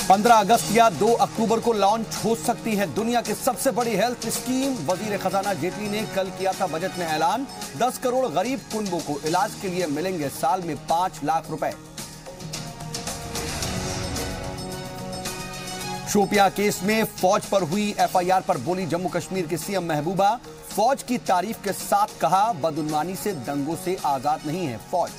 15 अगस्त या 2 अक्टूबर को लॉन्च हो सकती है दुनिया की सबसे बड़ी हेल्थ स्कीम। वजीर खजाना जेटली ने कल किया था बजट में ऐलान। 10 करोड़ गरीब कुनबों को इलाज के लिए मिलेंगे साल में 5 लाख रुपए। शोपिया केस में फौज पर हुई एफआईआर पर बोली जम्मू कश्मीर की सीएम महबूबा। फौज की तारीफ के साथ कहा, बदउनवानी से दंगों से आजाद नहीं है फौज।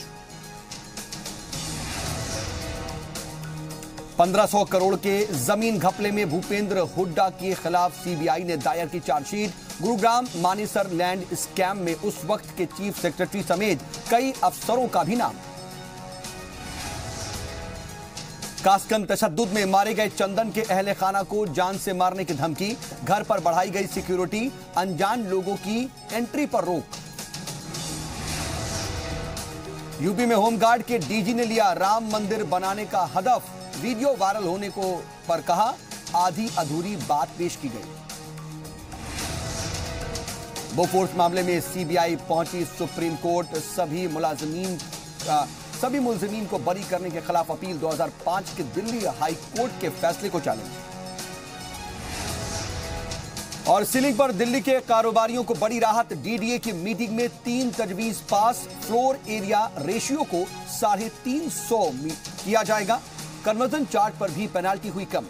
1500 करोड़ के जमीन घपले में भूपेंद्र हुड्डा के खिलाफ सीबीआई ने दायर की chargesheet. Gurugram Manesar land scam में उस वक्त के चीफ सेक्रेटरी समेत कई अफसरों का भी नाम। कासगंज तशद्दुद में मारे गए चंदन के अहले खाना को जान से मारने की धमकी। घर पर बढ़ाई गई सिक्योरिटी, अनजान लोगों की एंट्री पर रोक। यूपी में होमगार्ड के डीजी ने लिया राम मंदिर बनाने का हदफ। वीडियो वायरल होने को पर कहा, आधी अधूरी बात पेश की गई। बोफोर्स मामले में सीबीआई पहुंची सुप्रीम कोर्ट। सभी मुलजिमीन को बरी करने के खिलाफ अपील। 2005 के दिल्ली हाई कोर्ट के फैसले को चैलेंज। और सीलिंग पर दिल्ली के कारोबारियों को बड़ी राहत। डीडीए की मीटिंग में 3 तजवीज पास। फ्लोर एरिया रेशियो को 350 किया जाएगा। कन्वर्जन चार्ट पर भी पेनाल्टी हुई कम।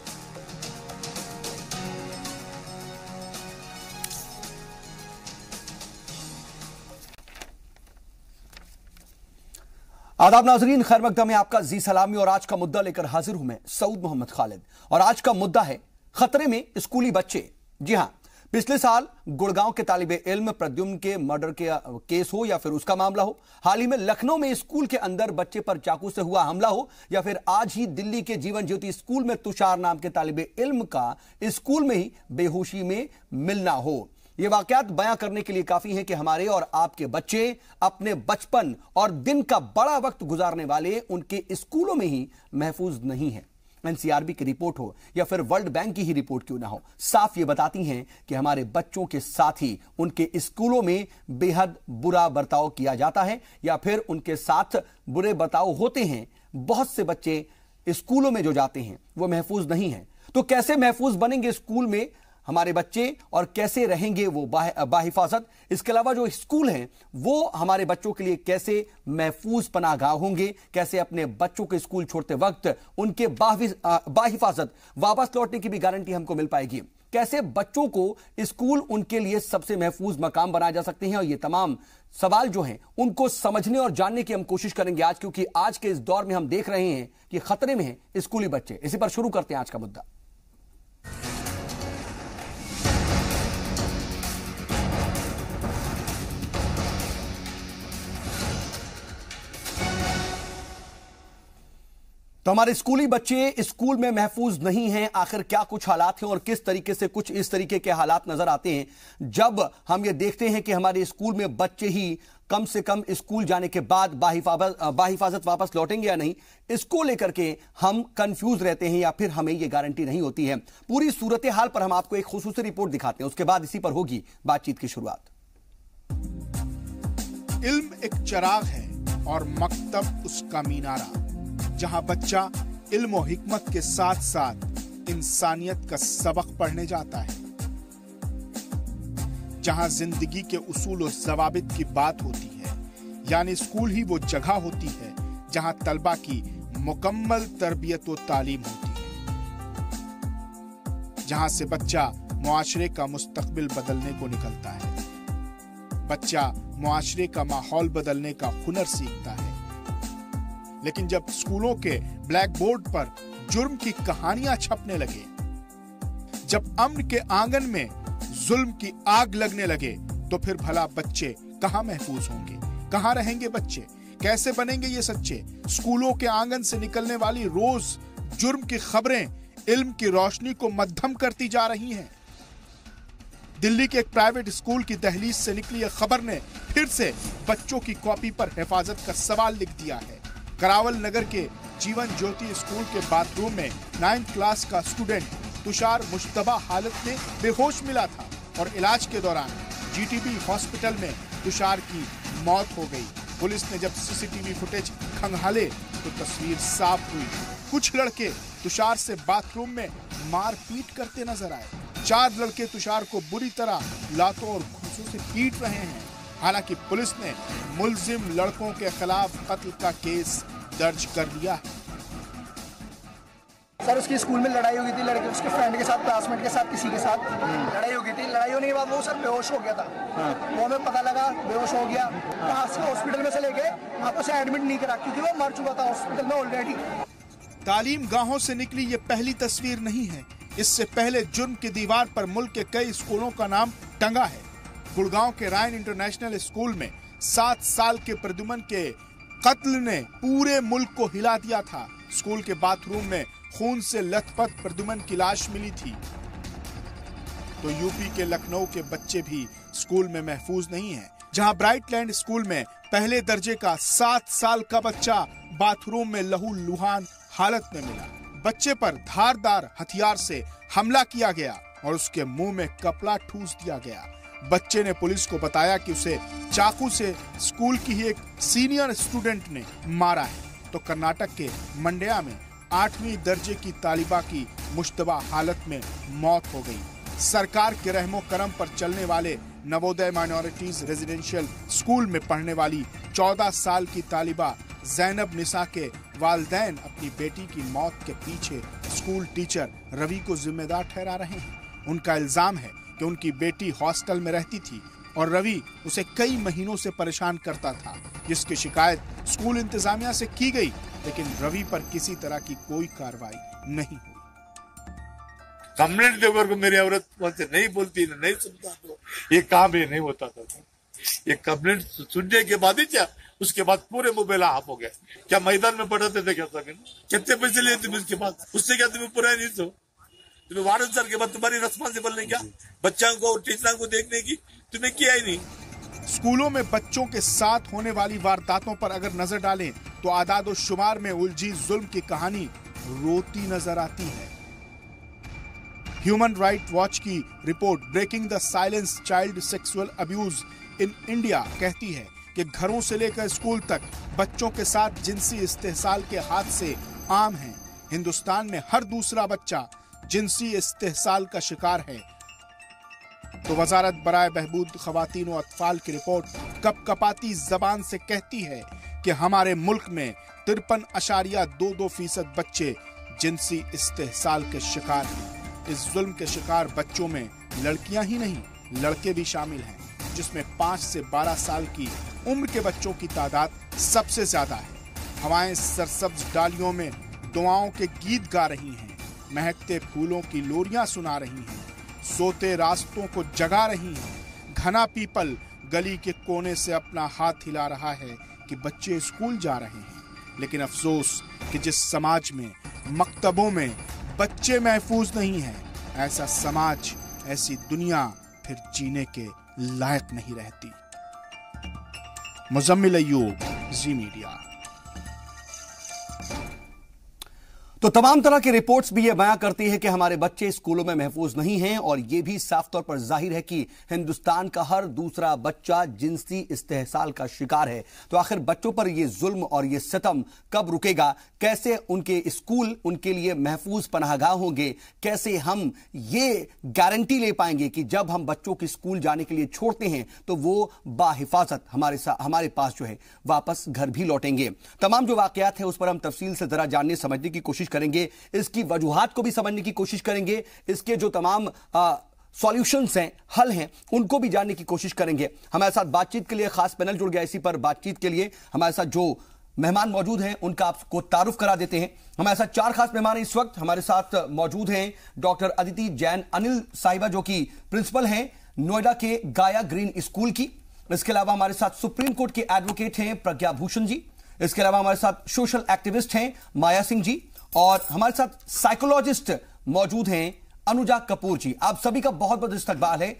आदाब नाजरीन, खैर मकदम में आपका जी सलामी। और आज का मुद्दा लेकर हाजिर हूं मैं सऊद मोहम्मद खालिद। और आज का मुद्दा है खतरे में स्कूली बच्चे। जी हां, पिछले साल गुड़गांव के तालिबे इल्म प्रद्युम्न के मर्डर के केस हो या फिर उसका मामला हो, हाल ही में लखनऊ में स्कूल के अंदर बच्चे पर चाकू से हुआ हमला हो, या फिर आज ही दिल्ली के जीवन ज्योति स्कूल में तुषार नाम के तालिबे इल्म का स्कूल में ही बेहोशी में मिलना हो, ये वाकयात बयां करने के लिए काफी है कि हमारे और आपके बच्चे अपने बचपन और दिन का बड़ा वक्त गुजारने वाले उनके स्कूलों में ही महफूज नहीं है। एनसीआरबी की रिपोर्ट हो या फिर वर्ल्ड बैंक की ही रिपोर्ट क्यों ना हो, साफ ये बताती हैं कि हमारे बच्चों के साथ ही उनके स्कूलों में बेहद बुरा बर्ताव किया जाता है या फिर उनके साथ बुरे बर्ताव होते हैं। बहुत से बच्चे स्कूलों में जो जाते हैं वो महफूज नहीं हैं। तो कैसे महफूज बनेंगे स्कूल में हमारे बच्चे और कैसे रहेंगे वो बाहिफाजत? इसके अलावा जो स्कूल हैं वो हमारे बच्चों के लिए कैसे महफूज पनाहगाह होंगे? कैसे अपने बच्चों को स्कूल छोड़ते वक्त उनके बाहिफाजत वापस लौटने की भी गारंटी हमको मिल पाएगी? कैसे बच्चों को स्कूल उनके लिए सबसे महफूज मकाम बनाया जा सकते हैं? और ये तमाम सवाल जो हैं उनको समझने और जानने की हम कोशिश करेंगे आज, क्योंकि आज के इस दौर में हम देख रहे हैं कि खतरे में हैं स्कूली बच्चे। इसी पर शुरू करते हैं आज का मुद्दा। तो हमारे स्कूली बच्चे स्कूल में महफूज नहीं हैं। आखिर क्या कुछ हालात हैं और किस तरीके से कुछ इस तरीके के हालात नजर आते हैं जब हम ये देखते हैं कि हमारे स्कूल में बच्चे ही कम से कम स्कूल जाने के बाद बाहिफाजत वापस लौटेंगे या नहीं, इसको लेकर के हम कंफ्यूज रहते हैं या फिर हमें ये गारंटी नहीं होती है। पूरी सूरत हाल पर हम आपको एक खुसूसी रिपोर्ट दिखाते हैं, उसके बाद इसी पर होगी बातचीत की शुरुआत। इल्म एक चिराग है और मकतब उसका मीनारा, जहां बच्चा इल्म और हिकमत के साथ साथ इंसानियत का सबक पढ़ने जाता है, जहां जिंदगी के उसूल और ज़वाबित की बात होती है। यानी स्कूल ही वो जगह होती है जहां तलबा की मुकम्मल तरबियत और तालीम होती है, जहां से बच्चा मुआशरे का मुस्तकबिल बदलने को निकलता है, बच्चा मुआशरे का माहौल बदलने का हुनर सीखता है। लेकिन जब स्कूलों के ब्लैक बोर्ड पर जुर्म की कहानियां छपने लगे, जब अमन के आंगन में जुल्म की आग लगने लगे, तो फिर भला बच्चे कहां महफूज होंगे? कहां रहेंगे बच्चे? कैसे बनेंगे ये सच्चे? स्कूलों के आंगन से निकलने वाली रोज जुर्म की खबरें इल्म की रोशनी को मद्धम करती जा रही हैं। दिल्ली के एक प्राइवेट स्कूल की दहलीज से निकली यह खबर ने फिर से बच्चों की कॉपी पर हिफाजत का सवाल लिख दिया है। करावल नगर के जीवन ज्योति स्कूल के बाथरूम में 9th क्लास का स्टूडेंट तुषार मुश्तबा हालत में बेहोश मिला था और इलाज के दौरान जीटीबी हॉस्पिटल में तुषार की मौत हो गई। पुलिस ने जब सीसीटीवी फुटेज खंगाले तो तस्वीर साफ हुई। कुछ लड़के तुषार से बाथरूम में मारपीट करते नजर आए। 4 लड़के तुषार को बुरी तरह लातों और घूंसों से पीट रहे हैं। हालांकि पुलिस ने मुलजिम लड़कों के खिलाफ कत्ल का केस दर्ज कर लिया है। सर उसकी स्कूल में लड़ाई हो गई थी, लड़के उसके फ्रेंड के साथ, क्लासमेट के साथ, किसी के साथ लड़ाई हो गई थी। लड़ाई होने के बाद वो सर बेहोश हो गया था। वो हमें पता लगा बेहोश हो गया, वहाँ से हॉस्पिटल में से लेके वहाँ पर से एडमिट नहीं करा क्योंकि वो मर चुका था हॉस्पिटल में ऑलरेडी। तालीम गाहों से निकली ये पहली तस्वीर नहीं है। इससे पहले जुर्म की दीवार पर मुल्क के कई स्कूलों का नाम टंगा है। गुड़गांव के रायन इंटरनेशनल स्कूल में 7 साल के प्रद्युमन के कत्ल ने पूरे मुल्क को हिला दिया था। स्कूल के बाथरूम में खून से लथपथ प्रद्युमन की लाश मिली थी। तो यूपी के लखनऊ के बच्चे भी स्कूल में महफूज नहीं हैं, जहां ब्राइटलैंड स्कूल में पहले दर्जे का 7 साल का बच्चा बाथरूम में लहूलुहान हालत में मिला। बच्चे पर धारदार हथियार से हमला किया गया और उसके मुंह में कपड़ा ठूस दिया गया। बच्चे ने पुलिस को बताया कि उसे चाकू से स्कूल की ही एक सीनियर स्टूडेंट ने मारा है। तो कर्नाटक के मंड्या में 8वीं दर्जे की तालिबा की मुश्तबा हालत में मौत हो गई। सरकार के रहमो करम पर चलने वाले नवोदय माइनॉरिटीज रेजिडेंशियल स्कूल में पढ़ने वाली 14 साल की तालिबा जैनब निसा के वालिदैन अपनी बेटी की मौत के पीछे स्कूल टीचर रवि को जिम्मेदार ठहरा रहे हैं। उनका इल्जाम है कि उनकी बेटी हॉस्टल में रहती थी और रवि उसे कई महीनों से परेशान करता था, जिसकी शिकायत स्कूल इंतजामिया से की गई, लेकिन रवि पर किसी तरह की कोई कार्रवाई नहीं हुई। कंप्लेंट देवर को मेरी औरत से नहीं बोलती, नहीं सुनता, तो ये काम ये नहीं होता था। ये कंप्लेंट सुनने के बाद ही क्या, उसके बाद पूरे मोबाइल ऑफ हो गए। क्या मैदान में पढ़ाते थे क्या सर? कितने पैसे लिए तुम इसके बाद? उससे क्या तुम्हें पूरा नहीं सो? तुम्हें वार्डन सर के बाद तुम्हारी रिस्पॉन्सिबल नहीं क्या बच्चों को और टीचरों को देखने की? तुम्हें किया ही नहीं। स्कूलों में बच्चों के साथ होने वाली वारदातों पर अगर नजर डालें तो आदाद और शुमार में उलझी जुल्म की कहानी रोती नजर आती है। ह्यूमन राइट वॉच की report breaking the silence child sexual abuse in India कहती है कि घरों से लेकर स्कूल तक बच्चों के साथ जिनसी इस्तेहसाल के हादसे आम हैं। हिंदुस्तान में हर दूसरा बच्चा जिनसी इस्तेहसाल का शिकार है। तो वजारत बराए बहबूद खवातीन और अतफाल की रिपोर्ट कपकपाती जबान से कहती है कि हमारे मुल्क में 53.22% बच्चे जिनसी इस्तेहसाल के शिकार हैं। इस जुल्म के शिकार बच्चों में लड़कियां ही नहीं, लड़के भी शामिल हैं, जिसमें 5 से 12 साल की उम्र के बच्चों की तादाद सबसे ज्यादा है। हवाएं सरसब्ज डालियों में दुआओं के गीत गा रही हैं, महकते फूलों की लोरियां सुना रही हैं, सोते रास्तों को जगा रही हैं। घना पीपल गली के कोने से अपना हाथ हिला रहा है कि बच्चे स्कूल जा रहे हैं। लेकिन अफसोस कि जिस समाज में मकतबों में बच्चे महफूज नहीं हैं, ऐसा समाज, ऐसी दुनिया फिर जीने के लायक नहीं रहती। मुजम्मिल अय्यूब, जी मीडिया। तो तमाम तरह की रिपोर्ट्स भी ये बयां करती है कि हमारे बच्चे स्कूलों में महफूज नहीं हैं और ये भी साफ तौर पर जाहिर है कि हिंदुस्तान का हर दूसरा बच्चा जिनसी इस्तेहसाल का शिकार है। तो आखिर बच्चों पर ये जुल्म और ये सितम कब रुकेगा? कैसे उनके स्कूल उनके लिए महफूज पनाहगाह होंगे? कैसे हम ये गारंटी ले पाएंगे कि जब हम बच्चों के स्कूल जाने के लिए छोड़ते हैं तो वो बाहिफाजत हमारे पास जो है वापस घर भी लौटेंगे? तमाम जो वाकयात है उस पर हम तफसील से जरा जानने समझने की कोशिश करेंगे, इसकी वजूहात को भी समझने की कोशिश करेंगे, इसके जो तमाम सॉल्यूशंस हैं, हल हैं, उनको भी जानने की कोशिश करेंगे। हमारे साथ बातचीत के लिए खास पैनल जुड़ गया। इसी पर बातचीत के लिए हमारे साथ जो मेहमान मौजूद हैं उनका आपको तारुफ करा देते हैं। हमारे साथ 4 खास मेहमान इस वक्त हमारे साथ मौजूद हैं। डॉक्टर अदिति जैन अनिल साहिबा जो कि प्रिंसिपल हैं नोएडा के गाया ग्रीन स्कूल की। इसके अलावा हमारे साथ सुप्रीम कोर्ट के एडवोकेट हैं प्रज्ञा भूषण जी। इसके अलावा हमारे साथ सोशल एक्टिविस्ट हैं माया सिंह जी और हमारे साथ साइकोलॉजिस्ट मौजूद हैं अनुजा कपूर जी। आप सभी का बहुत बहुत इस्तकबाल है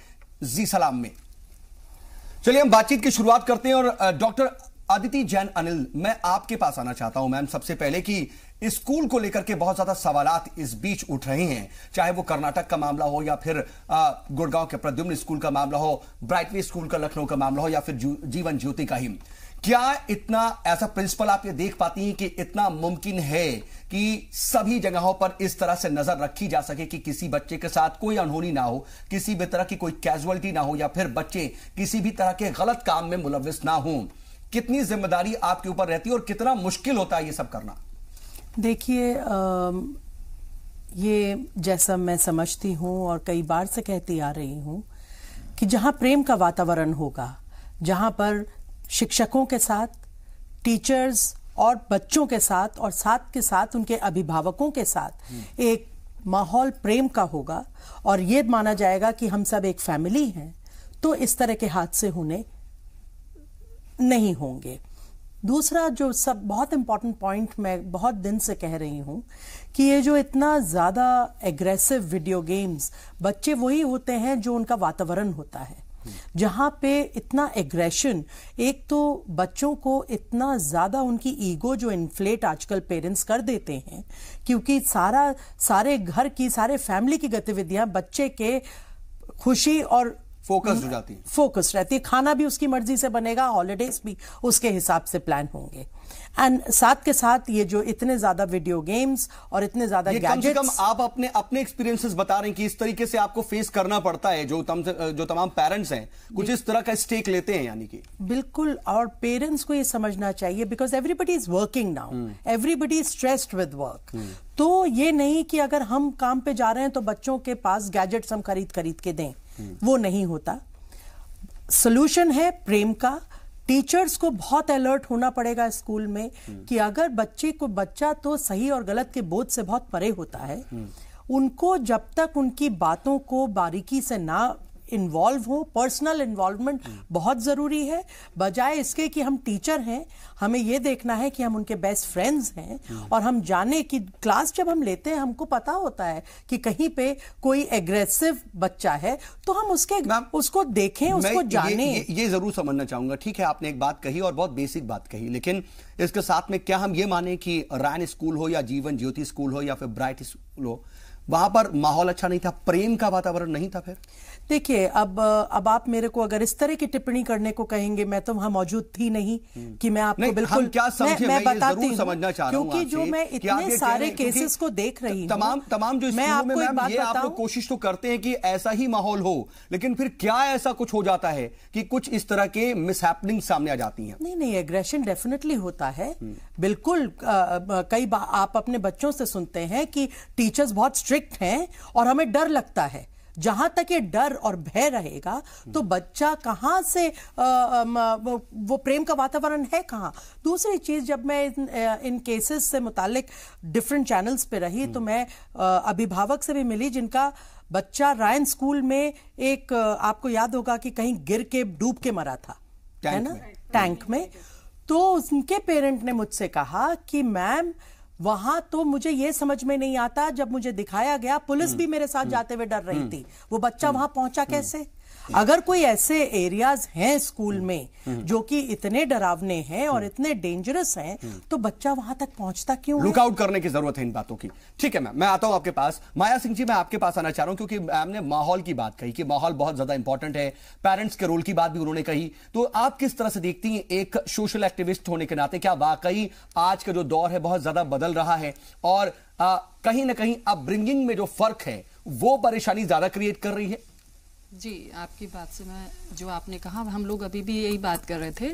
जी सलाम में। चलिए हम बातचीत की शुरुआत करते हैं और डॉक्टर अदिति जैन अनिल, मैं आपके पास आना चाहता हूं मैम सबसे पहले कि स्कूल को लेकर के बहुत ज्यादा सवालात इस बीच उठ रहे हैं, चाहे वो कर्नाटक का मामला हो या फिर गुड़गांव के प्रद्युम्न स्कूल का मामला हो, ब्राइटवे स्कूल का लखनऊ का मामला हो या फिर जीवन ज्योति का ही। क्या इतना ऐसा प्रिंसिपल आप ये देख पाती हैं कि इतना मुमकिन है कि सभी जगहों पर इस तरह से नजर रखी जा सके कि किसी बच्चे के साथ कोई अनहोनी ना हो, किसी भी तरह की कोई कैजुअलिटी ना हो, या फिर बच्चे किसी भी तरह के गलत काम में मुलव्विस ना हो? कितनी जिम्मेदारी आपके ऊपर रहती है और कितना मुश्किल होता है ये सब करना? देखिए, ये जैसा मैं समझती हूं और कई बार से कहती आ रही हूं कि जहां प्रेम का वातावरण होगा, जहां पर शिक्षकों के साथ, टीचर्स और बच्चों के साथ और साथ के साथ उनके अभिभावकों के साथ एक माहौल प्रेम का होगा और ये माना जाएगा कि हम सब एक फैमिली हैं, तो इस तरह के हादसे होने नहीं होंगे। दूसरा जो सब बहुत इंपॉर्टेंट पॉइंट मैं बहुत दिन से कह रही हूं कि ये जो इतना ज्यादा एग्रेसिव वीडियो गेम्स, बच्चे वही होते हैं जो उनका वातावरण होता है, जहां पे इतना एग्रेशन, एक तो बच्चों को इतना ज्यादा उनकी ईगो जो इन्फ्लेट आजकल पेरेंट्स कर देते हैं, क्योंकि सारे घर की, सारे फैमिली की गतिविधियां बच्चे के खुशी और फोकस हो जाती है, फोकस रहती है। खाना भी उसकी मर्जी से बनेगा, हॉलीडेज भी उसके हिसाब से प्लान होंगे, एंड साथ के साथ ये जो इतने ज्यादा वीडियो गेम्स और इतने ज्यादा गैजेट्स, कम से कम आप अपने एक्सपीरियंसेस बता रहे हैं कि इस तरीके से आपको फेस करना पड़ता है, जो तमाम पेरेंट्स हैं कुछ इस तरह का स्टेक लेते हैं, यानी कि बिल्कुल। और पेरेंट्स को ये समझना चाहिए, because everybody is working now, everybody is stressed with work, तो ये नहीं कि अगर हम काम पे जा रहे हैं तो बच्चों के पास गैजेट्स हम खरीद के दें, वो नहीं होता। सॉल्यूशन है प्रेम का। टीचर्स को बहुत अलर्ट होना पड़ेगा स्कूल में कि अगर बच्चा तो सही और गलत के बोध से बहुत परे होता है, उनको जब तक उनकी बातों को बारीकी से ना इन्वॉल्व हो, पर्सनल इन्वॉल्वमेंट बहुत जरूरी है। बजाय इसके कि हम टीचर हैं, हमें यह देखना है कि हम उनके बेस्ट फ्रेंड्स हैं और हम जाने की क्लास जब हम लेते हैं, हमको पता होता है कि कहीं पे कोई एग्रेसिव बच्चा है तो हम उसको देखें, उसको जाने। ये जरूर समझना चाहूंगा। ठीक है, आपने एक बात कही और बहुत बेसिक बात कही, लेकिन इसके साथ में क्या हम ये माने कि रैन स्कूल हो या जीवन ज्योति स्कूल हो या फिर ब्राइट स्कूल हो, वहां पर माहौल अच्छा नहीं था, प्रेम का वातावरण नहीं था? फिर देखिए, अब आप मेरे को अगर इस तरह की टिप्पणी करने को कहेंगे, मैं तो वहां मौजूद थी नहीं कि मैं आपको बिल्कुल हम क्या समझे, मैं बताती हूं, समझना चाह रहा हूं, क्योंकि जो मैं इतने सारे केसेस को देख रही हूं, तमाम जो मैं आपको एक बात आप लोग कोशिश तो करते हैं कि ऐसा ही माहौल हो, लेकिन फिर क्या ऐसा कुछ हो जाता है कि कुछ इस तरह के मिसहैपनिंग सामने आ जाती हैं? नहीं, एग्रेशन डेफिनेटली होता है, बिल्कुल। कई बार आप अपने बच्चों से सुनते हैं कि टीचर्स बहुत स्ट्रिक्ट हैं और हमें डर लगता है। जहां तक ये डर और भय रहेगा तो बच्चा कहां से वो प्रेम का वातावरण है कहां? दूसरी चीज, जब मैं इन केसेस से मुतालिक डिफरेंट चैनल्स पे रही तो मैं अभिभावक से भी मिली जिनका बच्चा रायन स्कूल में एक, आपको याद होगा कि कहीं गिर के डूब के मरा था, है ना, टैंक में। तो उनके पेरेंट ने मुझसे कहा कि मैम, वहां तो मुझे यह समझ में नहीं आता, जब मुझे दिखाया गया, पुलिस भी मेरे साथ जाते हुए डर रही थी, वो बच्चा वहां पहुंचा कैसे? अगर कोई ऐसे एरियाज हैं स्कूल में जो कि इतने डरावने हैं और इतने डेंजरस हैं, तो बच्चा वहां तक पहुंचता क्यों? लुकआउट करने की जरूरत है इन बातों की। ठीक है मैम, मैं आता हूं आपके पास। माया सिंह जी, मैं आपके पास आना चाह रहा हूं क्योंकि मैम ने माहौल की बात कही कि माहौल बहुत ज्यादा इंपॉर्टेंट है, पेरेंट्स के रोल की बात भी उन्होंने कही। तो आप किस तरह से देखती हैं एक सोशल एक्टिविस्ट होने के नाते, क्या वाकई आज का जो दौर है बहुत ज्यादा बदल रहा है और कहीं ना कहीं अपब्रिंगिंग में जो फर्क है वो परेशानी ज्यादा क्रिएट कर रही है? जी, आपकी बात से मैं, जो आपने कहा, हम लोग अभी भी यही बात कर रहे थे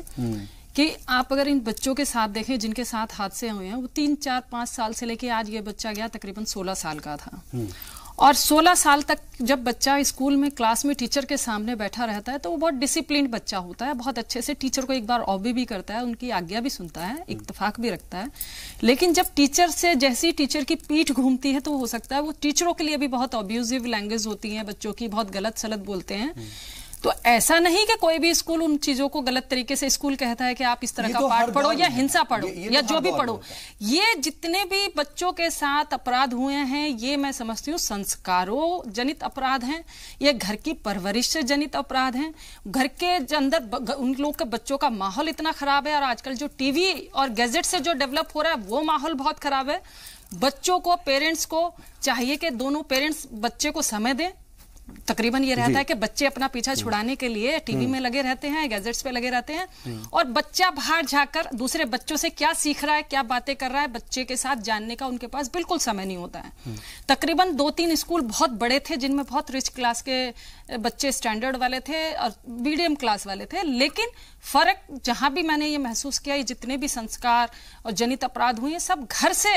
कि आप अगर इन बच्चों के साथ देखें जिनके साथ हादसे हुए हैं, वो 3, 4, 5 साल से लेके आज ये बच्चा गया तकरीबन 16 साल का था। और 16 साल तक जब बच्चा स्कूल में क्लास में टीचर के सामने बैठा रहता है तो वो बहुत डिसिप्लिन्ड बच्चा होता है, बहुत अच्छे से टीचर को एक बार ऑबे भी करता है, उनकी आज्ञा भी सुनता है, इत्तेफाक भी रखता है। लेकिन जब टीचर से जैसी टीचर की पीठ घूमती है तो हो सकता है वो टीचरों के लिए भी बहुत अब्यूजिव लैंग्वेज होती है, बच्चों की बहुत गलत सलत बोलते हैं। तो ऐसा नहीं कि कोई भी स्कूल उन चीजों को गलत तरीके से स्कूल कहता है कि आप इस तरह का पाठ पढ़ो या हिंसा पढ़ो या जो भी पढ़ो। ये जितने भी बच्चों के साथ अपराध हुए हैं, ये मैं समझती हूँ संस्कारों जनित अपराध हैं, ये घर की परवरिश से जनित अपराध हैं। घर के अंदर उन लोग के बच्चों का माहौल इतना खराब है, और आजकल जो टीवी और गैजेट से जो डेवलप हो रहा है वो माहौल बहुत खराब है। बच्चों को, पेरेंट्स को चाहिए कि दोनों पेरेंट्स बच्चे को समय दें, तकरीबन ये रहता है कि बच्चे अपना पीछा छुड़ाने के लिए टीवी में लगे रहते हैं, गैजेट्स पे लगे रहते हैं, और बच्चा बाहर जाकर दूसरे बच्चों से क्या सीख रहा है, क्या बातें कर रहा है, बच्चे के साथ जानने का उनके पास बिल्कुल समय नहीं होता है। तकरीबन 2-3 स्कूल बहुत बड़े थे जिनमें बहुत रिच क्लास के बच्चे, स्टैंडर्ड वाले थे और मीडियम क्लास वाले थे, लेकिन फर्क जहां भी मैंने ये महसूस किया, ये जितने भी संस्कार और जनित अपराध हुए सब घर से,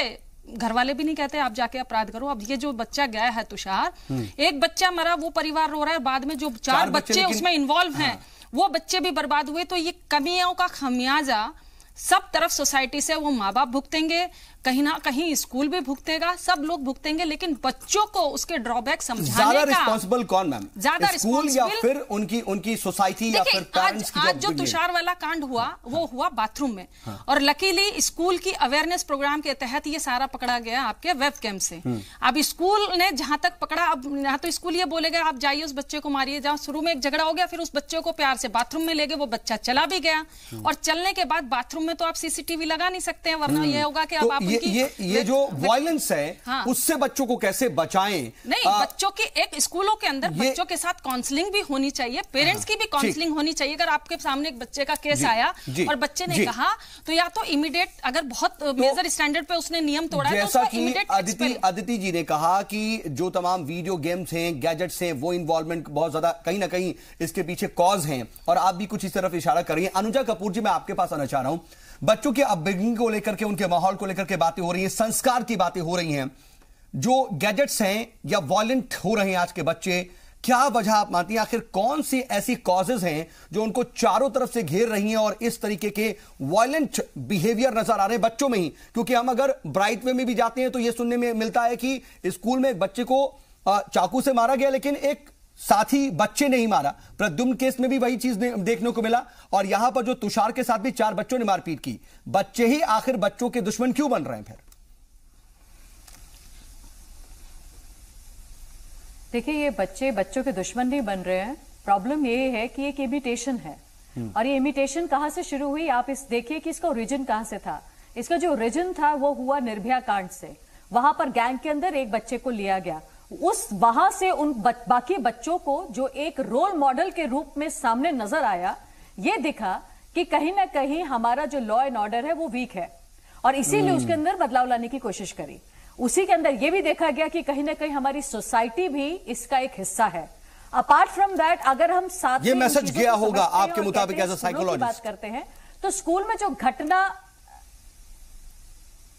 घर वाले भी नहीं कहते आप जाके अपराध करो। अब ये जो बच्चा गया है तुषार, एक बच्चा मरा, वो परिवार रो रहा है, बाद में जो 4 बच्चे उसमें इन्वॉल्व हैं वो बच्चे भी बर्बाद हुए। तो ये कमियों का खमियाजा सब तरफ सोसाइटी से वो माँ बाप भुगतेंगे, कहीं ना कहीं स्कूल भी भुगतेगा, सब लोग भुगतेंगे, लेकिन बच्चों को उसके ड्रॉबैक समझाने का ज्यादा रिस्पॉन्सिबल कौन मैम? ज्यादा स्कूल या फिर उनकी सोसाइटी या फिर पेरेंट्स की? आज जो तुषार वाला कांड हुआ वो हुआ बाथरूम में, और लकीली स्कूल की अवेयरनेस प्रोग्राम के तहत ये सारा पकड़ा गया आपके वेब कैम से। अब स्कूल ने जहां तक पकड़ा, अब यहाँ तो स्कूल ये बोलेगा आप जाइए उस बच्चे को मारिए, जहां शुरू में एक झगड़ा हो गया, फिर उस बच्चे को प्यार से बाथरूम में ले गए, वो बच्चा चला भी गया, और चलने के बाद बाथरूम में तो आप सीसीटीवी लगा नहीं सकते हैं, वरना ये होगा कि अब आप ये जो वायलेंस है उससे बच्चों को कैसे बचाएं? नहीं, बच्चों की एक स्कूलों के अंदर बच्चों के साथ काउंसलिंग भी होनी चाहिए, पेरेंट्स की भी काउंसलिंग होनी चाहिए। अगर आपके सामने एक बच्चे का केस आया और बच्चे ने कहा, तो या तो इमीडिएट, अगर बहुत मेजर स्टैंडर्ड पे उसने नियम तोड़ा है, जैसा कि अदिति जी ने कहा कि जो तमाम वीडियो गेम्स हैं, गैजेट्स हैं, वो इन्वॉल्वमेंट बहुत ज्यादा कहीं ना कहीं इसके पीछे कॉज हैं, और आप भी कुछ इस तरफ इशारा कर रही हैं। अनुजा कपूर जी, मैं आपके पास आना चाह रहा हूं। बच्चों के अपब्रिंगिंग को लेकर के, उनके माहौल को लेकर के बातें हो रही हैं, संस्कार की बातें हो रही हैं, जो गैजेट्स हैं या वायलेंट हो रहे हैं आज के बच्चे, क्या वजह आप मानती हैं? आखिर कौन सी ऐसी कॉजेज हैं जो उनको चारों तरफ से घेर रही हैं और इस तरीके के वायलेंट बिहेवियर नजर आ रहे हैं बच्चों में ही? क्योंकि हम अगर ब्राइट वे में भी जाते हैं तो यह सुनने में मिलता है कि स्कूल में एक बच्चे को चाकू से मारा गया, लेकिन एक साथी बच्चे ने ही मारा। प्रद्युम्न केस में भी वही चीज देखने को मिला, और यहां पर जो तुषार के साथ भी 4 बच्चों ने मारपीट की। बच्चे ही आखिर बच्चों के दुश्मन क्यों बन रहे हैं फिर? देखिए, ये बच्चे बच्चों के दुश्मन नहीं बन रहे हैं। प्रॉब्लम ये है कि एक इमिटेशन है, और ये इमिटेशन कहां से शुरू हुई? आप इस देखिए कि इसका ओरिजिन कहां से था। इसका जो ओरिजिन था वो हुआ निर्भया कांड से। वहां पर गैंग के अंदर एक बच्चे को लिया गया, उस वहां से उन बाकी बच्चों को जो एक रोल मॉडल के रूप में सामने नजर आया, ये दिखा कि कहीं ना कहीं हमारा जो लॉ एंड ऑर्डर है वो वीक है, और इसीलिए उसके अंदर बदलाव लाने की कोशिश करी। उसी के अंदर ये भी देखा गया कि कहीं ना कहीं हमारी सोसाइटी भी इसका एक हिस्सा है। अपार्ट फ्रॉम दैट, अगर हम साथ ये मैसेज गया होगा आपके मुताबिक एज अ साइकोलॉजिस्ट बात करते हैं, तो स्कूल में जो घटना,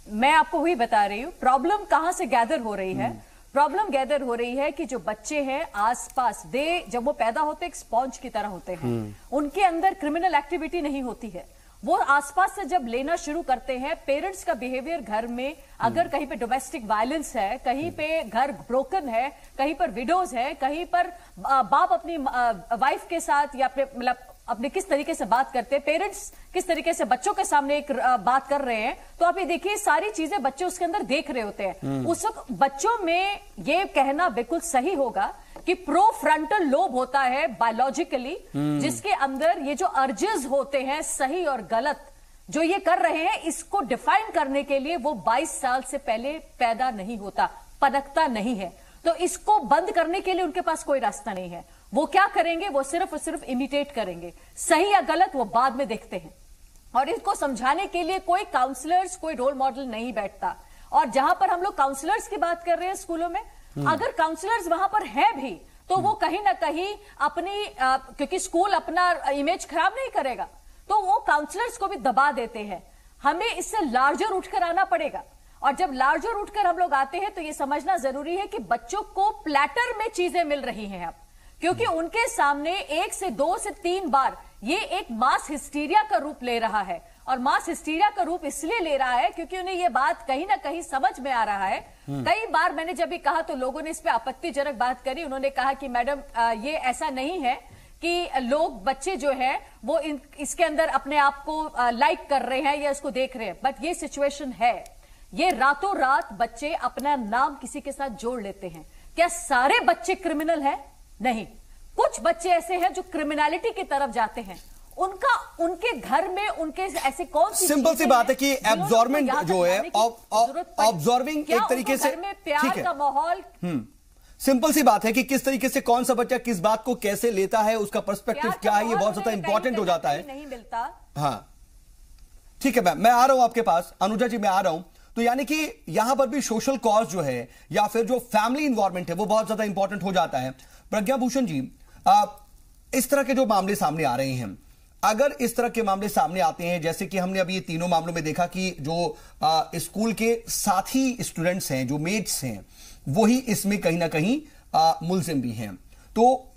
मैं आपको वही बता रही हूं, प्रॉब्लम कहां से गैदर हो रही है। प्रॉब्लम गैदर हो रही है कि जो बच्चे हैं आसपास, जब वो पैदा होते एक स्पॉन्ज की तरह होते हैं, उनके अंदर क्रिमिनल एक्टिविटी नहीं होती है। वो आसपास से जब लेना शुरू करते हैं, पेरेंट्स का बिहेवियर घर में, अगर कहीं पे डोमेस्टिक वायलेंस है, कहीं पे घर ब्रोकन है, कहीं पर विडोज है, कहीं पर बाप अपनी वाइफ के साथ या मतलब अपने किस तरीके से बात करते हैं, पेरेंट्स किस तरीके से बच्चों के सामने एक बात कर रहे हैं, तो आप ये देखिए सारी चीजें बच्चे उसके अंदर देख रहे होते हैं। उस वक्त बच्चों में ये कहना बिल्कुल सही होगा कि प्रो फ्रंटल लोब होता है बायोलॉजिकली, जिसके अंदर ये जो अर्जेस होते हैं सही और गलत जो ये कर रहे हैं, इसको डिफाइन करने के लिए वो 22 साल से पहले पैदा नहीं होता, पनकता नहीं है। तो इसको बंद करने के लिए उनके पास कोई रास्ता नहीं है। वो क्या करेंगे? वो सिर्फ और सिर्फ इमिटेट करेंगे, सही या गलत वो बाद में देखते हैं। और इसको समझाने के लिए कोई काउंसलर्स, कोई रोल मॉडल नहीं बैठता। और जहां पर हम लोग काउंसलर्स की बात कर रहे हैं स्कूलों में, अगर काउंसलर्स वहां पर है भी, तो वो कहीं ना कहीं अपनी क्योंकि स्कूल अपना इमेज खराब नहीं करेगा, तो वो काउंसलर्स को भी दबा देते हैं। हमें इससे लार्जर उठकर आना पड़ेगा, और जब लार्जर उठकर हम लोग आते हैं तो ये समझना जरूरी है कि बच्चों को प्लेटर में चीजें मिल रही हैं अब, क्योंकि उनके सामने 1 से 2 से 3 बार ये एक मास हिस्टीरिया का रूप ले रहा है। और मास हिस्टीरिया का रूप इसलिए ले रहा है क्योंकि उन्हें ये बात कहीं ना कहीं समझ में आ रहा है। कई बार मैंने जब भी कहा तो लोगों ने इस पे आपत्तिजनक बात करी। उन्होंने कहा कि मैडम ये ऐसा नहीं है कि लोग, बच्चे जो है वो इसके अंदर अपने आप को लाइक कर रहे हैं या इसको देख रहे हैं, बट ये सिचुएशन है। ये रातों रात बच्चे अपना नाम किसी के साथ जोड़ लेते हैं। क्या सारे बच्चे क्रिमिनल हैं? नहीं, कुछ बच्चे ऐसे हैं जो क्रिमिनलिटी की तरफ जाते हैं। उनके घर में उनके ऐसे कौन सी सिंपल सी बात है कि एब्जॉर्बमेंट जो है, ऑब्जर्विंग एक तरीके से, घर में प्यार का माहौल, सिंपल सी बात है कि किस तरीके से कौन सा बच्चा किस बात को कैसे लेता है, उसका पर्सपेक्टिव क्या है, ये बहुत ज्यादा इंपॉर्टेंट हो जाता है। नहीं मिलता। हाँ ठीक है मैम, मैं आ रहा हूं आपके पास। अनुजा जी मैं आ रहा हूं। तो यानी कि यहां पर भी सोशल कॉज जो है या फिर जो फैमिली इन्वायरमेंट है वो बहुत ज्यादा इंपॉर्टेंट हो जाता है। प्रज्ञा भूषण जी, इस तरह के जो मामले सामने आ रहे हैं, अगर इस तरह के मामले सामने आते हैं, जैसे कि हमने अभी ये तीनों मामलों में देखा कि जो स्कूल के साथी स्टूडेंट्स हैं, जो मेट्स हैं, वही इसमें कहीं ना कहीं मुलजिम भी हैं, तो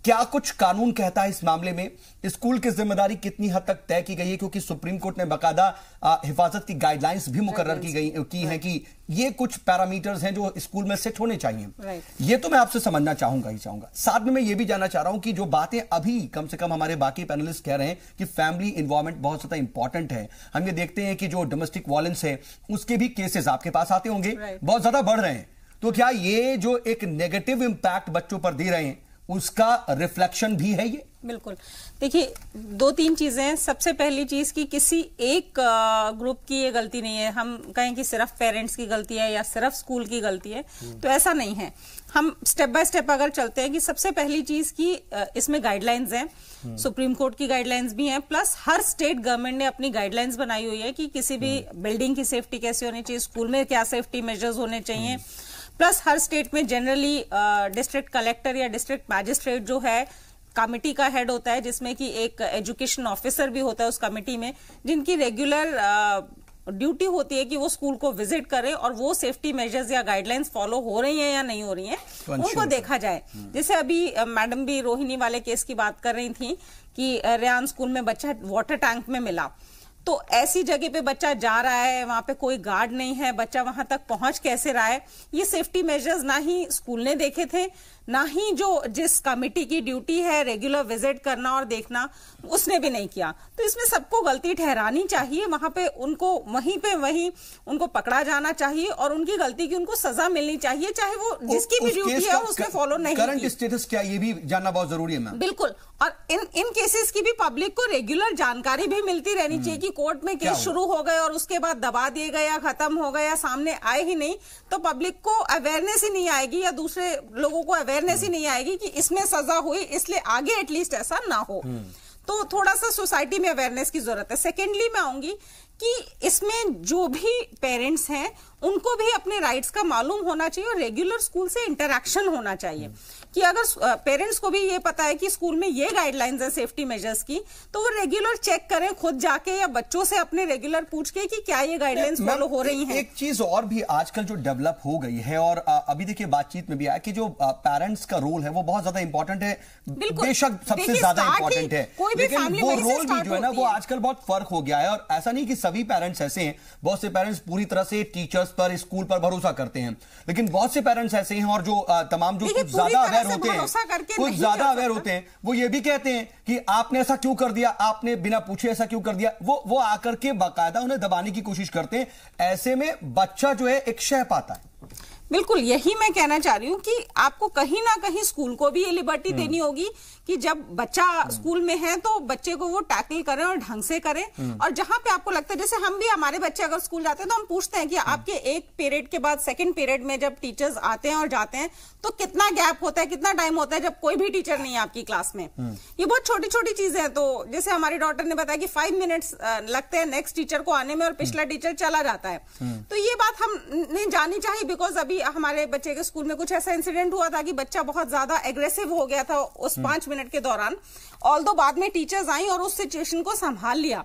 क्या कुछ कानून कहता है इस मामले में? स्कूल की जिम्मेदारी कितनी हद तक तय की गई है? क्योंकि सुप्रीम कोर्ट ने बाकायदा हिफाजत की गाइडलाइंस भी मुकर्रर की हैं कि ये कुछ पैरामीटर्स हैं जो स्कूल में सेट होने चाहिए। ये तो मैं आपसे समझना चाहूंगा। साथ में मैं ये भी जानना चाह रहा हूं कि जो बातें अभी कम से कम हमारे बाकी पैनलिस्ट कह रहे हैं कि फैमिली इन्वॉल्वमेंट बहुत ज्यादा इंपॉर्टेंट है, हम ये देखते हैं कि जो डोमेस्टिक वायलेंस है उसके भी केसेस आपके पास आते होंगे, बहुत ज्यादा बढ़ रहे हैं, तो क्या ये जो एक नेगेटिव इंपैक्ट बच्चों पर दे रहे हैं उसका रिफ्लेक्शन भी है ये? बिल्कुल। देखिए, दो तीन चीजें हैं। सबसे पहली चीज कि किसी एक ग्रुप की ये गलती नहीं है, हम कहें कि सिर्फ पेरेंट्स की गलती है या सिर्फ स्कूल की गलती है, तो ऐसा नहीं है। हम स्टेप बाय स्टेप अगर चलते हैं कि सबसे पहली चीज की इसमें गाइडलाइंस हैं, सुप्रीम कोर्ट की गाइडलाइंस भी हैं, प्लस हर स्टेट गवर्नमेंट ने अपनी गाइडलाइंस बनाई हुई है कि किसी भी बिल्डिंग की सेफ्टी कैसे होनी चाहिए, स्कूल में क्या सेफ्टी मेजर्स होने चाहिए। प्लस हर स्टेट में जनरली डिस्ट्रिक्ट कलेक्टर या डिस्ट्रिक्ट मैजिस्ट्रेट जो है कमेटी का हेड होता है, जिसमें कि एक एजुकेशन ऑफिसर भी होता है उस कमेटी में, जिनकी रेगुलर ड्यूटी होती है कि वो स्कूल को विजिट करें और वो सेफ्टी मेजर्स या गाइडलाइंस फॉलो हो रही हैं या नहीं हो रही हैं उनको देखा जाए। जैसे अभी मैडम भी रोहिणी वाले केस की बात कर रही थी कि रेयान स्कूल में बच्चा वाटर टैंक में मिला, तो ऐसी जगह पे बच्चा जा रहा है, वहां पे कोई गार्ड नहीं है, बच्चा वहां तक पहुंच कैसे रहा है? ये सेफ्टी मेजर्स ना ही स्कूल ने देखे थे, ना ही जो जिस कमेटी की ड्यूटी है रेगुलर विजिट करना और देखना, उसने भी नहीं किया। तो इसमें सबको गलती ठहरानी चाहिए, वहां पे उनको वहीं उनको पकड़ा जाना चाहिए और उनकी गलती की उनको सजा मिलनी चाहिए, चाहे वो जिसकी भी ड्यूटी है उसने फॉलो नहीं की। करंट स्टेटस क्या, ये भी जानना बहुत जरूरी है मैम। बिल्कुल, और इन केसेस की भी पब्लिक को रेगुलर जानकारी भी मिलती रहनी चाहिए कि कोर्ट में केस शुरू हो गए और उसके बाद दबा दिए गए या खत्म हो गया, सामने आए ही नहीं, तो पब्लिक को अवेयरनेस ही नहीं आएगी या दूसरे लोगों को अवेयरनेस ही नहीं आएगी कि इसमें सजा हुई, इसलिए आगे एटलीस्ट ऐसा ना हो। तो थोड़ा सा सोसाइटी में अवेयरनेस की जरूरत है। सेकेंडली मैं आऊंगी कि इसमें जो भी पेरेंट्स हैं उनको भी अपने राइट्स का मालूम होना चाहिए और रेगुलर स्कूल से इंटरेक्शन होना चाहिए कि अगर पेरेंट्स को भी ये पता है कि स्कूल में ये गाइडलाइंस है सेफ्टी मेजर्स की, तो वो रेगुलर चेक करें खुद जाके या बच्चों से अपने रेगुलर पूछ के कि क्या ये गाइडलाइंस फॉलो हो रही हैं। एक चीज और भी आजकल जो डेवलप हो गई है और अभी देखिए बातचीत में भी आया कि जो पेरेंट्स का रोल है वो बहुत ज्यादा इंपॉर्टेंट है, बेशक सबसे ज्यादा इंपॉर्टेंट है, लेकिन वो रोल भी जो है ना वो आजकल बहुत फर्क हो गया है। और ऐसा नहीं कि सभी पेरेंट्स ऐसे हैं, बहुत से पेरेंट्स पूरी तरह से टीचर्स पर, स्कूल पर भरोसा करते हैं, लेकिन बहुत से पेरेंट्स ऐसे हैं और जो तमाम जो कुछ ज्यादा अवेयर होते हैं वो ये भी कहते हैं कि आपने ऐसा क्यों कर दिया, आपने बिना पूछे ऐसा क्यों कर दिया, वो आकर के बाकायदा उन्हें दबाने की कोशिश करते हैं। ऐसे में बच्चा जो है एक शह पाता है। बिल्कुल, यही मैं कहना चाह रही हूँ कि आपको कहीं ना कहीं स्कूल को भी ये लिबर्टी देनी होगी कि जब बच्चा स्कूल में है तो बच्चे को वो टैकल करें और ढंग से करें। और जहां पे आपको लगता है, जैसे हम भी, हमारे बच्चे अगर स्कूल जाते हैं तो हम पूछते हैं कि आपके एक पीरियड के बाद सेकंड पीरियड में जब टीचर्स आते हैं और जाते हैं तो कितना गैप होता है, कितना टाइम होता है जब कोई भी टीचर नहीं है आपकी क्लास में। ये बहुत छोटी छोटी चीजें हैं। तो जैसे हमारी डॉटर ने बताया कि 5 मिनट्स लगते हैं नेक्स्ट टीचर को आने में और पिछला टीचर चला जाता है, तो ये बात हमने जानी चाहिए। बिकॉज अभी हमारे बच्चे के स्कूल में कुछ ऐसा इंसिडेंट हुआ था कि बच्चा बहुत ज्यादा एग्रेसिव हो गया था उस 5 मिनट के दौरान, ऑल्दो बाद में टीचर्स आई और उस सिचुएशन को संभाल लिया।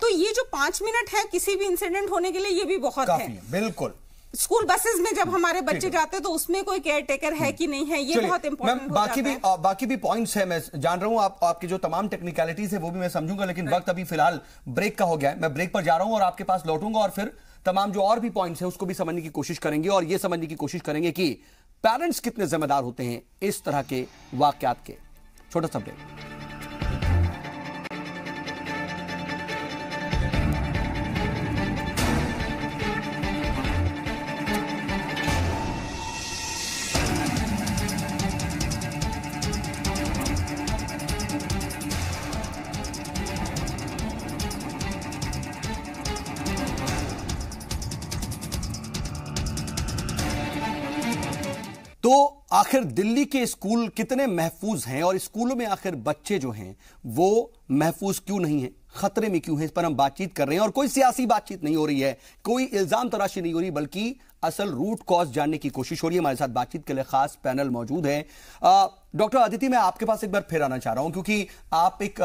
तो ये जो 5 मिनट है किसी भी इंसिडेंट होने के लिए, ये भी बहुत है। बिल्कुल, स्कूल बसेस में जब हमारे बच्चे जाते हैं तो उसमें कोई केयर टेकर है कि नहीं है, ये बहुत इंपॉर्टेंट हो जाता है। बाकी भी पॉइंट्स है, मैं जान रहा हूं आपकी जो तमाम टेक्निकलिटीज है वो भी मैं समझूंगा, लेकिन वक्त अभी फिलहाल ब्रेक का हो गया है। मैं ब्रेक पर जा रहा हूं और आपके पास लौटूंगा और फिर तमाम जो और भी पॉइंट्स है उसको भी समझने की कोशिश करेंगे और ये समझने की कोशिश करेंगे कि पेरेंट्स कितने जिम्मेदार होते हैं इस तरह के वाकयात के। छोटा सा ब्रेक। तो आखिर दिल्ली के स्कूल कितने महफूज हैं और स्कूलों में आखिर बच्चे जो हैं वो महफूज क्यों नहीं हैं, खतरे में क्यों हैं, इस पर हम बातचीत कर रहे हैं। और कोई सियासी बातचीत नहीं हो रही है, कोई इल्जाम तराशी नहीं हो रही, बल्कि असल रूट कॉज जानने की कोशिश हो रही है। हमारे साथ बातचीत के लिए खास पैनल मौजूद है। डॉक्टर अदिति, मैं आपके पास एक बार फिर आना चाह रहा हूं क्योंकि आप एक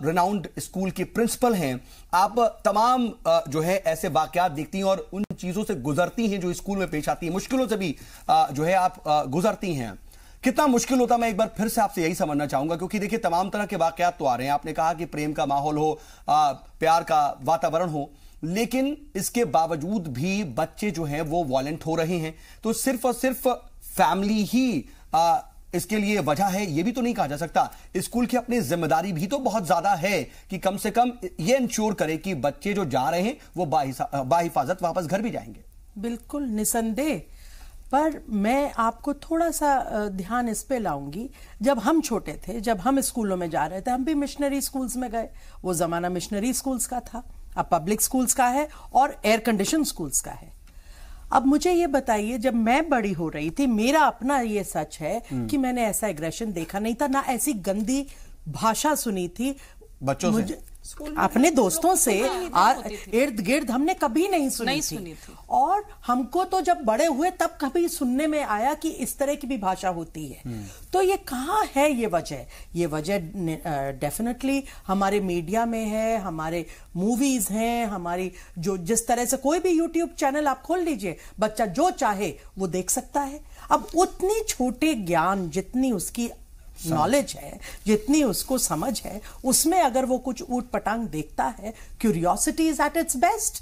रिनाउंड स्कूल की प्रिंसिपल हैं। आप तमाम जो है ऐसे वाकयात देखती हैं और उन चीजों से गुजरती हैं जो स्कूल में पेश आती हैं, मुश्किलों से भी जो है आप गुजरती हैं। कितना मुश्किल होता, मैं एक बार फिर से आपसे यही समझना चाहूंगा क्योंकि देखिए तमाम तरह के वाकयात तो आ रहे हैं। आपने कहा कि प्रेम का माहौल हो, प्यार का वातावरण हो, लेकिन इसके बावजूद भी बच्चे जो हैं वो वॉयलेंट हो रहे हैं। तो सिर्फ और सिर्फ फैमिली ही इसके लिए वजह है, ये भी तो नहीं कहा जा सकता। स्कूल की अपनी जिम्मेदारी भी तो बहुत ज्यादा है कि कम से कम ये इंश्योर करे कि बच्चे जो जा रहे हैं वो बाहिफाजत वापस घर भी जाएंगे। बिल्कुल निसंदेह, पर मैं आपको थोड़ा सा ध्यान इस पे लाऊंगी। जब हम छोटे थे, जब हम स्कूलों में जा रहे थे, हम भी मिशनरी स्कूल्स में गए। वो जमाना मिशनरी स्कूल्स का था, अब पब्लिक स्कूल्स का है और एयर कंडीशन स्कूल्स का है। अब मुझे ये बताइए, जब मैं बड़ी हो रही थी, मेरा अपना ये सच है कि मैंने ऐसा एग्रेशन देखा नहीं था, ना ऐसी गंदी भाषा सुनी थी बच्चों से, अपने दोस्तों से इर्द गिर्द हमने कभी नहीं सुनी थी। और हमको तो जब बड़े हुए तब कभी सुनने में आया कि इस तरह की भी भाषा होती है। तो ये कहाँ है ये वजह? ये वजह डेफिनेटली हमारे मीडिया में है, हमारे मूवीज हैं, हमारी जो जिस तरह से कोई भी यूट्यूब चैनल आप खोल लीजिए, बच्चा जो चाहे वो देख सकता है। अब उतनी छोटे ज्ञान, जितनी उसकी नॉलेज है, जितनी उसको समझ है, उसमें अगर वो कुछ ऊट पटांग देखता है, curiosity is at its best,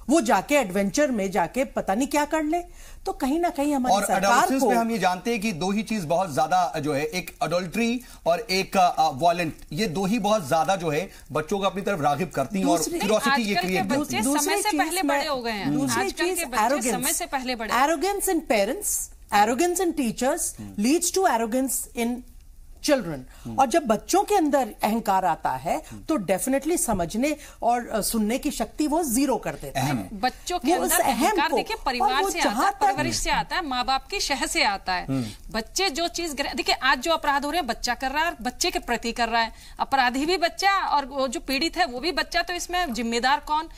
वो जाके एडवेंचर में जाके पता नहीं क्या कर ले। तो कहीं ना कहीं हमारी और सरकार को, में हम ये जानते हैं कि दो ही चीज बहुत ज्यादा जो है, एक अडल्ट्री और एक वॉयलेंट, ये दो ही बहुत ज्यादा जो है बच्चों को अपनी तरफ रागिब करती हैं और क्यूरियोसिटी ये क्रिएट करती है। समय से पहले बड़े हो गए हैं। दूसरी चीज समय से पहले बड़े, arrogance in parents, arrogance in teachers leads to arrogance in children. और जब बच्चों के अंदर अहंकार आता है तो डेफिनेटली समझने और सुनने की शक्ति वो जीरो कर देते हैं। बच्चों के अंदर अहंकार देखिए परिवार से आता है, परवरिश से आता है, माँ बाप की शह से आता है। बच्चे जो चीज, देखिए आज जो अपराध हो रहे हैं बच्चा कर रहा है, बच्चे के प्रति कर रहा है। अपराधी भी बच्चा और वो जो पीड़ित है वो भी बच्चा। तो इसमें जिम्मेदार कौन?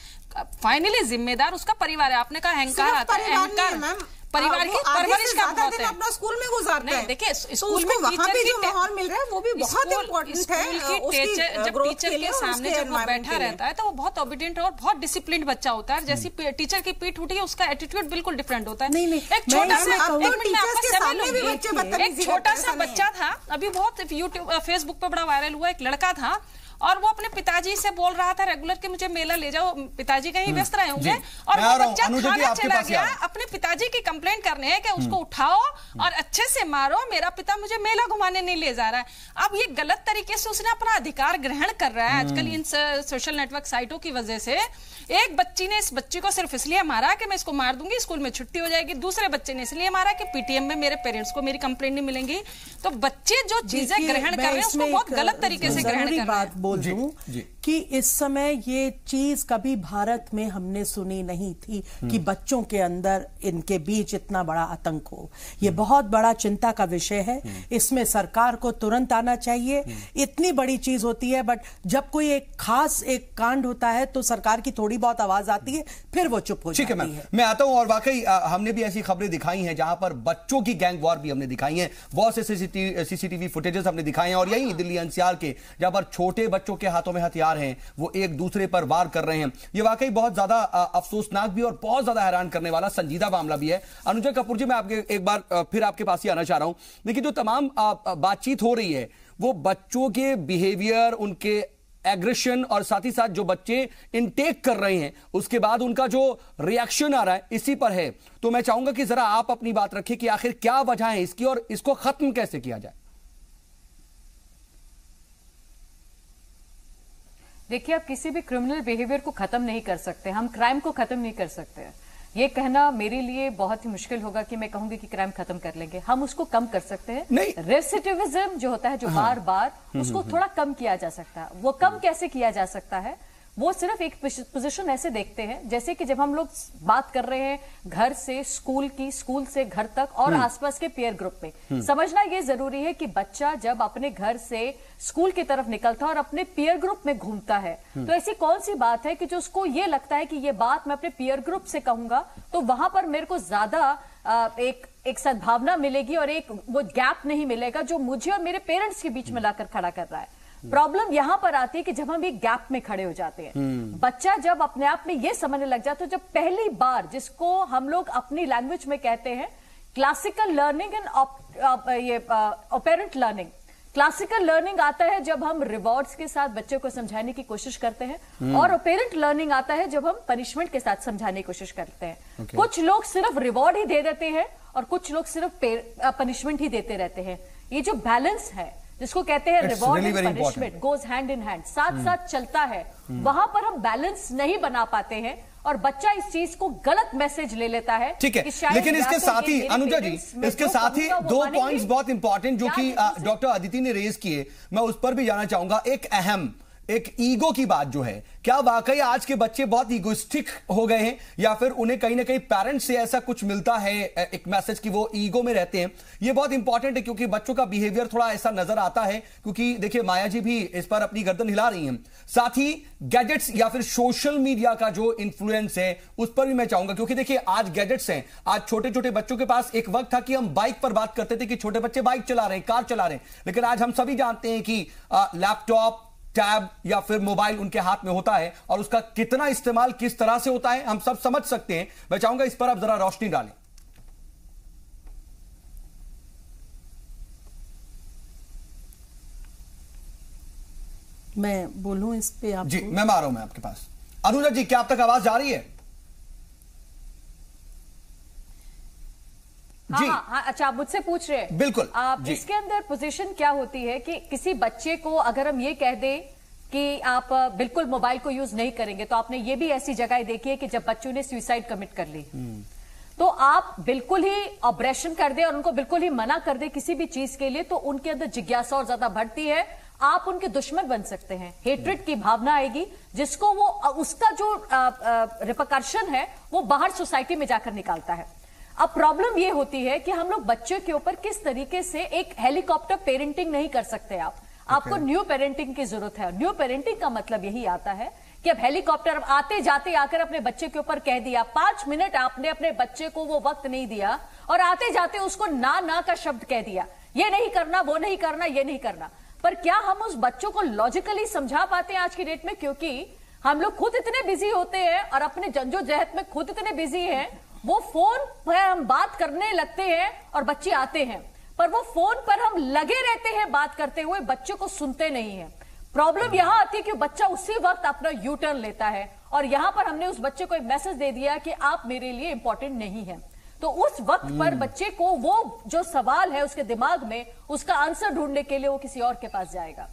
फाइनली जिम्मेदार उसका परिवार है। आपने कहा अहंकार आता है, अहंकार परिवार की परवरिश का बहुत है। अपना स्कूल में गुजारता है। देखिए स्कूल में वहाँ पे जो माहौल मिल रहा है वो भी बहुत इम्पोर्टेंट है। जब टीचर के सामने जब वो बैठा रहता है तो वो बहुत ओबीडिएंट और बहुत डिसिप्लिन बच्चा होता है। जैसी टीचर की पीठ उठी है उसका एटीट्यूड बिल्कुल डिफरेंट होता है। एक छोटा सा बच्चा था, अभी बहुत यूट्यूब फेसबुक पे बड़ा वायरल हुआ, एक लड़का था और वो अपने पिताजी से बोल रहा था रेगुलर कि मुझे मेला ले जाओ। पिताजी कहीं व्यस्त रहे होंगे और वो बच्चा खाना चला गया अपने पिताजी की कंप्लेंट करने है कि उसको उठाओ और अच्छे से मारो, मेरा पिता मुझे मेला घुमाने नहीं ले जा रहा है। अब ये गलत तरीके से उसने अपना अधिकार ग्रहण कर रहा है। आजकल इन सोशल नेटवर्क साइटों की वजह से एक बच्ची ने इस बच्ची को सिर्फ इसलिए मारा कि मैं इसको मार दूंगी, स्कूल में छुट्टी हो जाएगी। दूसरे बच्चे ने इसलिए मारा कि पीटीएम में मेरे पेरेंट्स को मेरी कंप्लेंट नहीं मिलेंगी। तो बच्चे जो चीजें ग्रहण कर रहे हैं उसको बहुत गलत तरीके से ग्रहण कर रहे हैं। बोल दूं कि इस समय ये चीज कभी भारत में हमने सुनी नहीं थी कि बच्चों के अंदर इनके बीच इतना बड़ा आतंक हो। ये बहुत बड़ा चिंता का विषय है। इसमें सरकार को तुरंत आना चाहिए। इतनी बड़ी चीज होती है, बट जब कोई एक खास एक कांड होता है तो सरकार की थोड़ी बहुत आवाज आती है, फिर वो चुप हो जाती है। मैं आता हूं और वाकई हमने भी ऐसी खबरें दिखाई हैं जहां पर बच्चों की गैंग वॉर भी हमने दिखाई है। बहुत से सीसीटीवी फुटेजेस हमने दिखाए हैं और यही दिल्ली एनसीआर के, जहां पर छोटे बच्चों के हाथों में हथियार हैं, वो एक दूसरे पर वार कर रहे हैं। ये वाकई बहुत ज्यादा अफसोसनाक भी और बहुत ज्यादा हैरान करने वाला संजीदा मामला भी है। अनुजा कपूर जी, मैं आपके एक बार फिर आपके पास ही आना चाह रहा हूं। देखिए जो तमाम बातचीत हो रही है वो बच्चों के बिहेवियर, उनके एग्रेशन और साथ ही साथ जो बच्चे इनटेक कर रहे हैं उसके बाद उनका जो रिएक्शन आ रहा है इसी पर है। तो मैं चाहूंगा कि जरा आप अपनी बात रखिए कि आखिर क्या वजह है इसकी और इसको खत्म कैसे किया जाए। देखिए, आप किसी भी क्रिमिनल बिहेवियर को खत्म नहीं कर सकते, हम क्राइम को खत्म नहीं कर सकते। ये कहना मेरे लिए बहुत ही मुश्किल होगा कि मैं कहूंगी कि क्राइम खत्म कर लेंगे। हम उसको कम कर सकते हैं। रेसिडिविज्म जो होता है, जो बार बार, उसको थोड़ा कम किया जा सकता है। वो कम कैसे किया जा सकता है? वो सिर्फ एक पोजीशन ऐसे देखते हैं जैसे कि जब हम लोग बात कर रहे हैं घर से स्कूल की, स्कूल से घर तक और आसपास के पीयर ग्रुप में, समझना ये जरूरी है कि बच्चा जब अपने घर से स्कूल की तरफ निकलता है और अपने पीयर ग्रुप में घूमता है तो ऐसी कौन सी बात है कि जो उसको ये लगता है कि ये बात मैं अपने पीयर ग्रुप से कहूंगा तो वहां पर मेरे को ज्यादा एक सद्भावना मिलेगी और एक वो गैप नहीं मिलेगा जो मुझे और मेरे पेरेंट्स के बीच में लाकर खड़ा कर रहा है। प्रॉब्लम यहां पर आती है कि जब हम एक गैप में खड़े हो जाते हैं, बच्चा जब अपने आप में ये समझने लग जाता है, जब पहली बार जिसको हम लोग अपनी लैंग्वेज में कहते हैं classical learning and apparent learning, classical learning आता है जब हम रिवॉर्ड्स के साथ बच्चे को समझाने की कोशिश करते हैं और ऑपेरेंट लर्निंग आता है जब हम पनिशमेंट के साथ समझाने की कोशिश करते हैं। कुछ लोग सिर्फ रिवॉर्ड ही दे देते हैं और कुछ लोग सिर्फ पनिशमेंट ही देते रहते हैं। ये जो बैलेंस है जिसको कहते हैं reward and punishment goes hand in hand, साथ साथ चलता है, वहां पर हम बैलेंस नहीं बना पाते हैं और बच्चा इस चीज को गलत मैसेज ले लेता है। ठीक है, लेकिन इसके साथ ही अनुजा जी, इसके साथ ही दो पॉइंट्स बहुत इंपॉर्टेंट जो कि डॉक्टर अदिति ने रेज किए, मैं उस पर भी जाना चाहूंगा। एक अहम, एक ईगो की बात जो है, क्या वाकई आज के बच्चे बहुत ईगोइस्टिक हो गए हैं या फिर उन्हें कहीं ना कहीं पेरेंट्स से ऐसा कुछ मिलता है एक मैसेज कि वो ईगो में रहते हैं? ये बहुत इंपॉर्टेंट है क्योंकि बच्चों का बिहेवियर थोड़ा ऐसा नजर आता है, क्योंकि देखिए माया जी भी इस पर अपनी गर्दन हिला रही हैं। साथ ही गैजेट्स या फिर सोशल मीडिया का जो इन्फ्लुएंस है उस पर भी मैं चाहूंगा, क्योंकि देखिए आज गैजेट्स हैं, आज छोटे छोटे बच्चों के पास, एक वक्त था कि हम बाइक पर बात करते थे कि छोटे बच्चे बाइक चला रहे हैं, कार चला रहे हैं, लेकिन आज हम सभी जानते हैं कि लैपटॉप, टैब या फिर मोबाइल उनके हाथ में होता है और उसका कितना इस्तेमाल किस तरह से होता है हम सब समझ सकते हैं। मैं चाहूंगा इस पर आप जरा रोशनी डालें। मैं बोलूं इस पे आप? जी मैं आ रहा हूं मैं आपके पास। अनुजा जी, क्या आप तक आवाज जा रही है? जी हाँ, अच्छा आप मुझसे पूछ रहे हैं? बिल्कुल। इसके अंदर पोजीशन क्या होती है कि किसी बच्चे को अगर हम ये कह दें कि आप बिल्कुल मोबाइल को यूज नहीं करेंगे, तो आपने ये भी ऐसी जगह देखी है कि जब बच्चों ने सुसाइड कमिट कर ली, तो आप बिल्कुल ही ऑब्रेशन कर दे और उनको बिल्कुल ही मना कर दे किसी भी चीज के लिए, तो उनके अंदर जिज्ञासा और ज्यादा बढ़ती है, आप उनके दुश्मन बन सकते हैं, हेट्रेड की भावना आएगी जिसको वो उसका जो रिपरकर्शन है वो बाहर सोसाइटी में जाकर निकालता है। अब प्रॉब्लम ये होती है कि हम लोग बच्चों के ऊपर किस तरीके से एक हेलीकॉप्टर पेरेंटिंग नहीं कर सकते। आपको न्यू पेरेंटिंग की जरूरत है। न्यू पेरेंटिंग का मतलब यही आता है कि अब हेलीकॉप्टर आते जाते आकर अपने बच्चे के ऊपर कह दिया, 5 मिनट आपने अपने बच्चे को वो वक्त नहीं दिया और आते जाते उसको ना का शब्द कह दिया, ये नहीं करना, वो नहीं करना, ये नहीं करना। पर क्या हम उस बच्चों को लॉजिकली समझा पाते हैं आज की डेट में? क्योंकि हम लोग खुद इतने बिजी होते हैं और अपने जंजोजहद में खुद इतने बिजी हैं, वो फोन पर हम बात करने लगते हैं और बच्चे आते हैं, पर वो फोन पर हम लगे रहते हैं बात करते हुए, बच्चों को सुनते नहीं है। प्रॉब्लम यहां आती है कि बच्चा उसी वक्त अपना यू टर्न लेता है और यहां पर हमने उस बच्चे को एक मैसेज दे दिया कि आप मेरे लिए इंपॉर्टेंट नहीं है। तो उस वक्त पर बच्चे को वो जो सवाल है उसके दिमाग में, उसका आंसर ढूंढने के लिए वो किसी और के पास जाएगा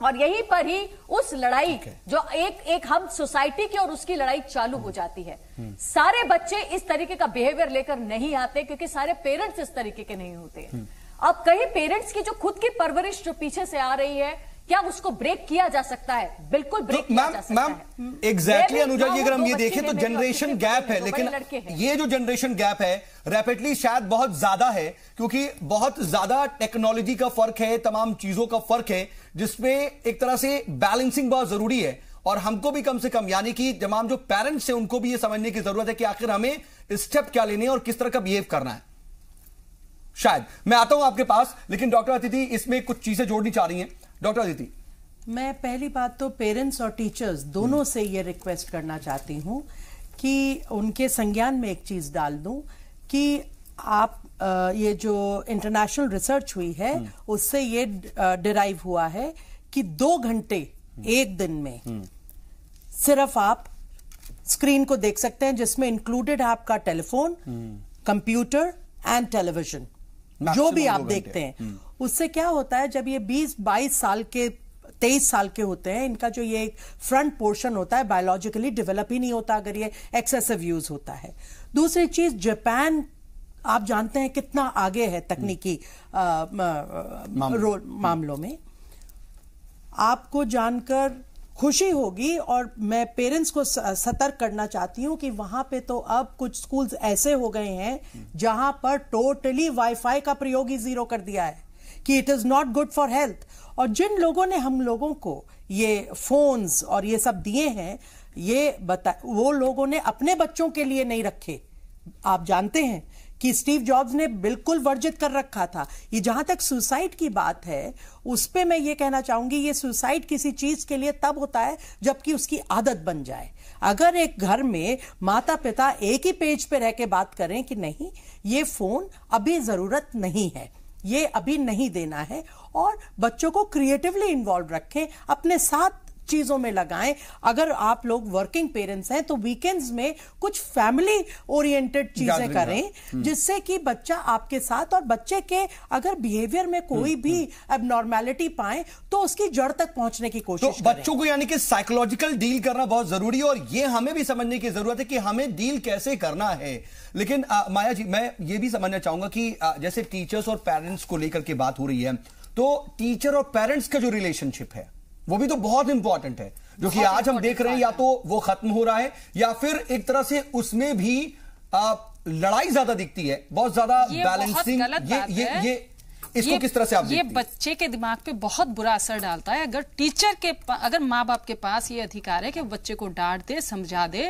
और यहीं पर ही उस लड़ाई जो एक हम सोसाइटी की और उसकी लड़ाई चालू हो जाती है। सारे बच्चे इस तरीके का बिहेवियर लेकर नहीं आते क्योंकि सारे पेरेंट्स इस तरीके के नहीं होते। अब कई पेरेंट्स की जो खुद की परवरिश जो पीछे से आ रही है, क्या उसको ब्रेक किया जा सकता है? बिल्कुल ब्रेक किया जा सकता है। एग्जैक्टली अनुजा जी, अगर हम ये देखें तो जनरेशन गैप है, लेकिन ये जो जनरेशन गैप है रैपिडली शायद बहुत ज्यादा है क्योंकि बहुत ज्यादा टेक्नोलॉजी का फर्क है, तमाम चीजों का फर्क है, जिसमें एक तरह से बैलेंसिंग बहुत जरूरी है और हमको भी कम से कम, यानी कि तमाम जो पेरेंट्स हैं उनको भी ये समझने की जरूरत है कि आखिर हमें स्टेप क्या लेने और किस तरह का बिहेव करना है। शायद मैं आता हूं आपके पास, लेकिन डॉक्टर अदिति इसमें कुछ चीजें जोड़नी चाह रही हैं। डॉक्टर अदिति, मैं पहली बात तो पेरेंट्स और टीचर्स दोनों से ये रिक्वेस्ट करना चाहती हूं कि उनके संज्ञान में एक चीज डाल दूं कि आप ये जो इंटरनेशनल रिसर्च हुई है उससे ये डिराइव हुआ है कि 2 घंटे एक दिन में सिर्फ आप स्क्रीन को देख सकते हैं, जिसमें इंक्लूडेड है आपका टेलीफोन, कंप्यूटर एंड टेलीविजन, जो भी आप देखते हैं। उससे क्या होता है, जब ये 20-22 साल के 23 साल के होते हैं, इनका जो ये फ्रंट पोर्शन होता है बायोलॉजिकली डेवलप ही नहीं होता अगर ये एक्सेसिव यूज होता है। दूसरी चीज, जापान आप जानते हैं कितना आगे है तकनीकी मामलों में। आपको जानकर खुशी होगी। और मैं पेरेंट्स को सतर्क करना चाहती हूं कि वहां पे तो अब कुछ स्कूल्स ऐसे हो गए हैं जहां पर टोटली वाईफाई का प्रयोग ही जीरो कर दिया है कि it is not good for health. और जिन लोगों ने हम लोगों को ये फोन्स और ये सब दिए हैं, वो लोगों ने अपने बच्चों के लिए नहीं रखे। आप जानते हैं कि स्टीव जॉब्स ने बिल्कुल वर्जित कर रखा था। ये जहां तक सुसाइड की बात है, उस पे मैं ये कहना चाहूंगी, ये सुसाइड किसी चीज के लिए तब होता है जबकि उसकी आदत बन जाए। अगर एक घर में माता पिता एक ही पेज पे रह के बात करें कि नहीं, ये फोन अभी जरूरत नहीं है, ये अभी नहीं देना है, और बच्चों को क्रिएटिवली इन्वॉल्व रखें, अपने साथ चीजों में लगाएं। अगर आप लोग वर्किंग पेरेंट्स हैं तो वीकेंड्स में कुछ फैमिली ओरिएंटेड चीजें करें जिससे कि बच्चा आपके साथ, और बच्चे के अगर बिहेवियर में कोई भी एबनॉर्मेलिटी पाए तो उसकी जड़ तक पहुंचने की कोशिश तो बच्चों को यानी कि साइकोलॉजिकल डील करना बहुत जरूरी है, और ये हमें भी समझने की जरूरत है कि हमें डील कैसे करना है। लेकिन माया जी, मैं ये भी समझना चाहूंगा कि जैसे टीचर्स और पेरेंट्स को लेकर के बात हो रही है, तो टीचर और पेरेंट्स का जो रिलेशनशिप है वो भी तो बहुत इंपॉर्टेंट है, जो कि आज हम देख रहे हैं, या तो वो खत्म हो रहा है या फिर एक तरह से उसमें भी लड़ाई ज्यादा दिखती है, बहुत ज्यादा बैलेंसिंग। ये इसको किस तरह से आप देखते हैं? ये बच्चे के दिमाग पे बहुत बुरा असर डालता है। अगर माँ बाप के पास ये अधिकार है कि वो बच्चे को डांट दे, समझा दे,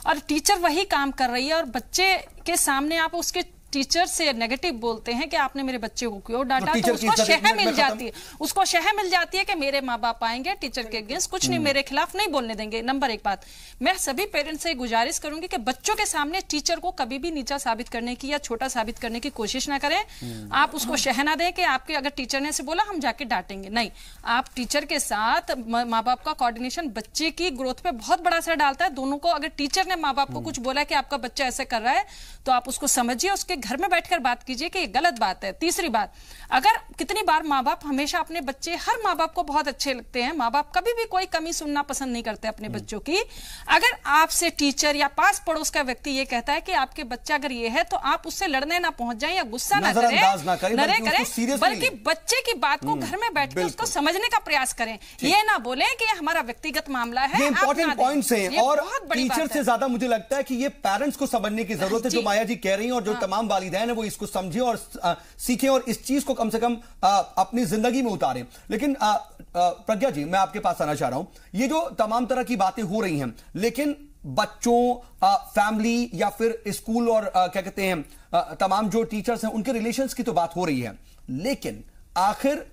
और टीचर वही काम कर रही है और बच्चे के सामने आप उसके टीचर से नेगेटिव बोलते हैं कि आपने मेरे बच्चे को क्यों डांटा, तो उसको शह मिल जाती है, उसको शह मिल जाती है कि मेरे माँ बाप आएंगे टीचर के अगेंस्ट, कुछ नहीं, मेरे खिलाफ नहीं बोलने देंगे। नंबर एक बात, मैं सभी पेरेंट्स से गुजारिश करूंगी कि बच्चों के सामने टीचर को कभी भी नीचा साबित करने की या छोटा साबित करने की कोशिश ना करें। आप उसको शह ना दें कि आपके अगर टीचर ने से बोला हम जाके डांटेंगे, नहीं। आप टीचर के साथ माँ बाप का कोऑर्डिनेशन बच्चे की ग्रोथ पे बहुत बड़ा असर डालता है। दोनों को, अगर टीचर ने माँ बाप को कुछ बोला कि आपका बच्चा ऐसे कर रहा है, तो आप उसको समझिए, उसके घर में बैठकर बात कीजिए कि ये गलत बात है। तीसरी बात, अगर कितनी बार माँ बाप हमेशा अपने बच्चे, हर माँ बाप को बहुत अच्छे लगते हैं, माँ बाप कभी भी कोई कमी सुनना पसंद नहीं करते अपने बच्चों की। अगर आपसे टीचर या पास पड़ोस का व्यक्ति ये कहता है कि आपके बच्चा अगर ये है, तो आप उससे लड़ने ना पहुंच जाए या गुस्सा ना करें, बल्कि बच्चे की बात को घर में बैठकर उसको समझने का प्रयास करें। ये ना बोले कि हमारा व्यक्तिगत मामला है। इंपॉर्टेंट पॉइंट्स हैं, और टीचर से ज्यादा मुझे लगता है कि ये पेरेंट्स को समझने की जरूरत है, जो माया जी कह रही हैं, और जो तमाम वालिदैन है वो इसको समझें और सीखें और इस चीज को कम से कम अपनी जिंदगी में उतारें। लेकिन प्रज्ञा जी, मैं आपके पास आना चाह रहा हूं, ये जो तमाम तरह की बातें हो रही हैं, लेकिन बच्चों, फैमिली या फिर स्कूल और क्या कहते हैं तमाम जो टीचर्स हैं उनके रिलेशंस की तो बात हो रही है, लेकिन आखिर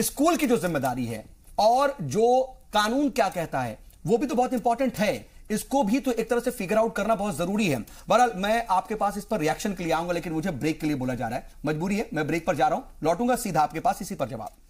स्कूल की जो जिम्मेदारी है और जो कानून क्या कहता है वो भी तो बहुत इंपॉर्टेंट है। इसको भी तो एक तरह से फिगर आउट करना बहुत जरूरी है। बहरहाल मैं आपके पास इस पर रिएक्शन के लिए आऊंगा, लेकिन मुझे ब्रेक के लिए बोला जा रहा है, मजबूरी है, मैं ब्रेक पर जा रहा हूं, लौटूंगा सीधा आपके पास इसी पर जवाब।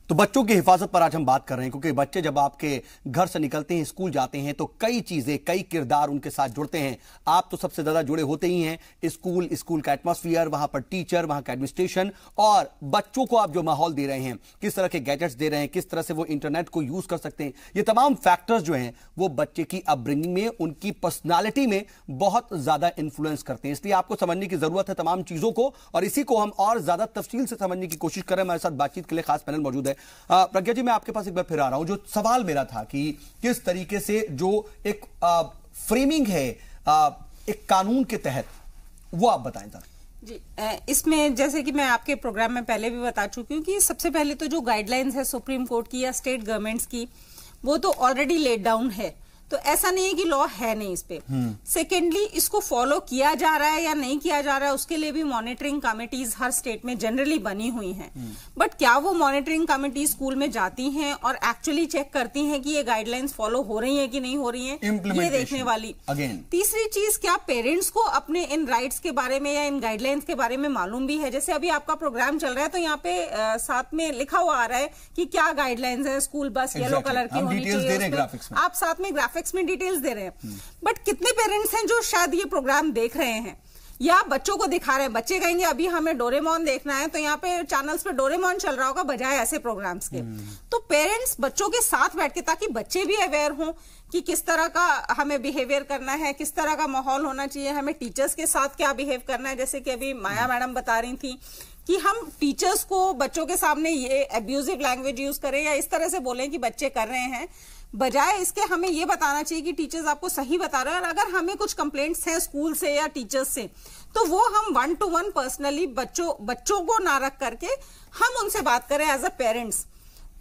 तो बच्चों की हिफाजत पर आज हम बात कर रहे हैं, क्योंकि बच्चे जब आपके घर से निकलते हैं, स्कूल जाते हैं, तो कई चीजें, कई किरदार उनके साथ जुड़ते हैं। आप तो सबसे ज्यादा जुड़े होते ही हैं, स्कूल, स्कूल का एटमॉस्फेयर, वहां पर टीचर, वहां का एडमिनिस्ट्रेशन, और बच्चों को आप जो माहौल दे रहे हैं, किस तरह के गैजेट्स दे रहे हैं, किस तरह से वो इंटरनेट को यूज कर सकते हैं, ये तमाम फैक्टर्स जो हैं वो बच्चे की अपब्रिंगिंग में, उनकी पर्सनालिटी में बहुत ज्यादा इंफ्लुएंस करते हैं। इसलिए आपको समझने की जरूरत है तमाम चीजों को, और इसी को हम और ज्यादा तफसील से समझने की कोशिश कर रहे हैं। हमारे साथ बातचीत के लिए खास पैनल मौजूद है। प्रज्ञा जी, मैं आपके पास एक बार फिर आ रहा हूं। जो सवाल मेरा था कि किस तरीके से जो एक फ्रेमिंग है एक कानून के तहत, वो आप बताएं जरा। जी, इसमें जैसे कि मैं आपके प्रोग्राम में पहले भी बता चुकी हूँ कि सबसे पहले तो जो गाइडलाइंस है सुप्रीम कोर्ट की या स्टेट गवर्नमेंट्स की, वो तो ऑलरेडी लेड डाउन है। तो ऐसा नहीं है कि लॉ है नहीं इस पे। सेकेंडली, इसको फॉलो किया जा रहा है या नहीं किया जा रहा है, उसके लिए भी मॉनिटरिंग कमिटीज हर स्टेट में जनरली बनी हुई हैं। बट क्या वो मॉनिटरिंग कमिटी स्कूल में जाती हैं और एक्चुअली चेक करती हैं कि ये गाइडलाइंस फॉलो हो रही हैं कि नहीं हो रही हैं, ये देखने वाली। तीसरी चीज, क्या पेरेंट्स को अपने इन राइट्स के बारे में या इन गाइडलाइंस के बारे में मालूम भी है? जैसे अभी आपका प्रोग्राम चल रहा है तो यहाँ पे साथ में लिखा हुआ आ रहा है कि क्या गाइडलाइंस है, स्कूल बस येलो कलर की होनी चाहिए, आप साथ में ग्राफिक्स में डिटेल्स दे रहे हैं। बट कितने पेरेंट्स हैं जो शायद ये प्रोग्राम देख रहे हैं या बच्चों को दिखा रहे हैं? बच्चे कहेंगे अभी हमें डोरेमोन देखना है, तो यहाँ पे चैनल्स पे डोरेमोन चल रहा होगा बजाय ऐसे प्रोग्राम्स के। तो पेरेंट्स बच्चों के साथ बैठ के, ताकि बच्चे भी अवेयर हों कि किस तरह का हमें बिहेवियर करना है, किस तरह का माहौल होना चाहिए, हमें टीचर्स के साथ क्या बिहेव करना है। जैसे कि अभी माया मैडम बता रही थी कि हम टीचर्स को बच्चों के सामने ये अब्यूजिव लैंग्वेज यूज करें या इस तरह से बोलें कि बच्चे कर रहे हैं, बजाय इसके हमें ये बताना चाहिए कि टीचर्स आपको सही बता रहे हैं। और अगर हमें कुछ कंप्लेंट्स हैं स्कूल से या टीचर्स से, तो वो हम 1-to-1 पर्सनली बच्चों को ना रख करके हम उनसे बात करें एज अ पेरेंट्स।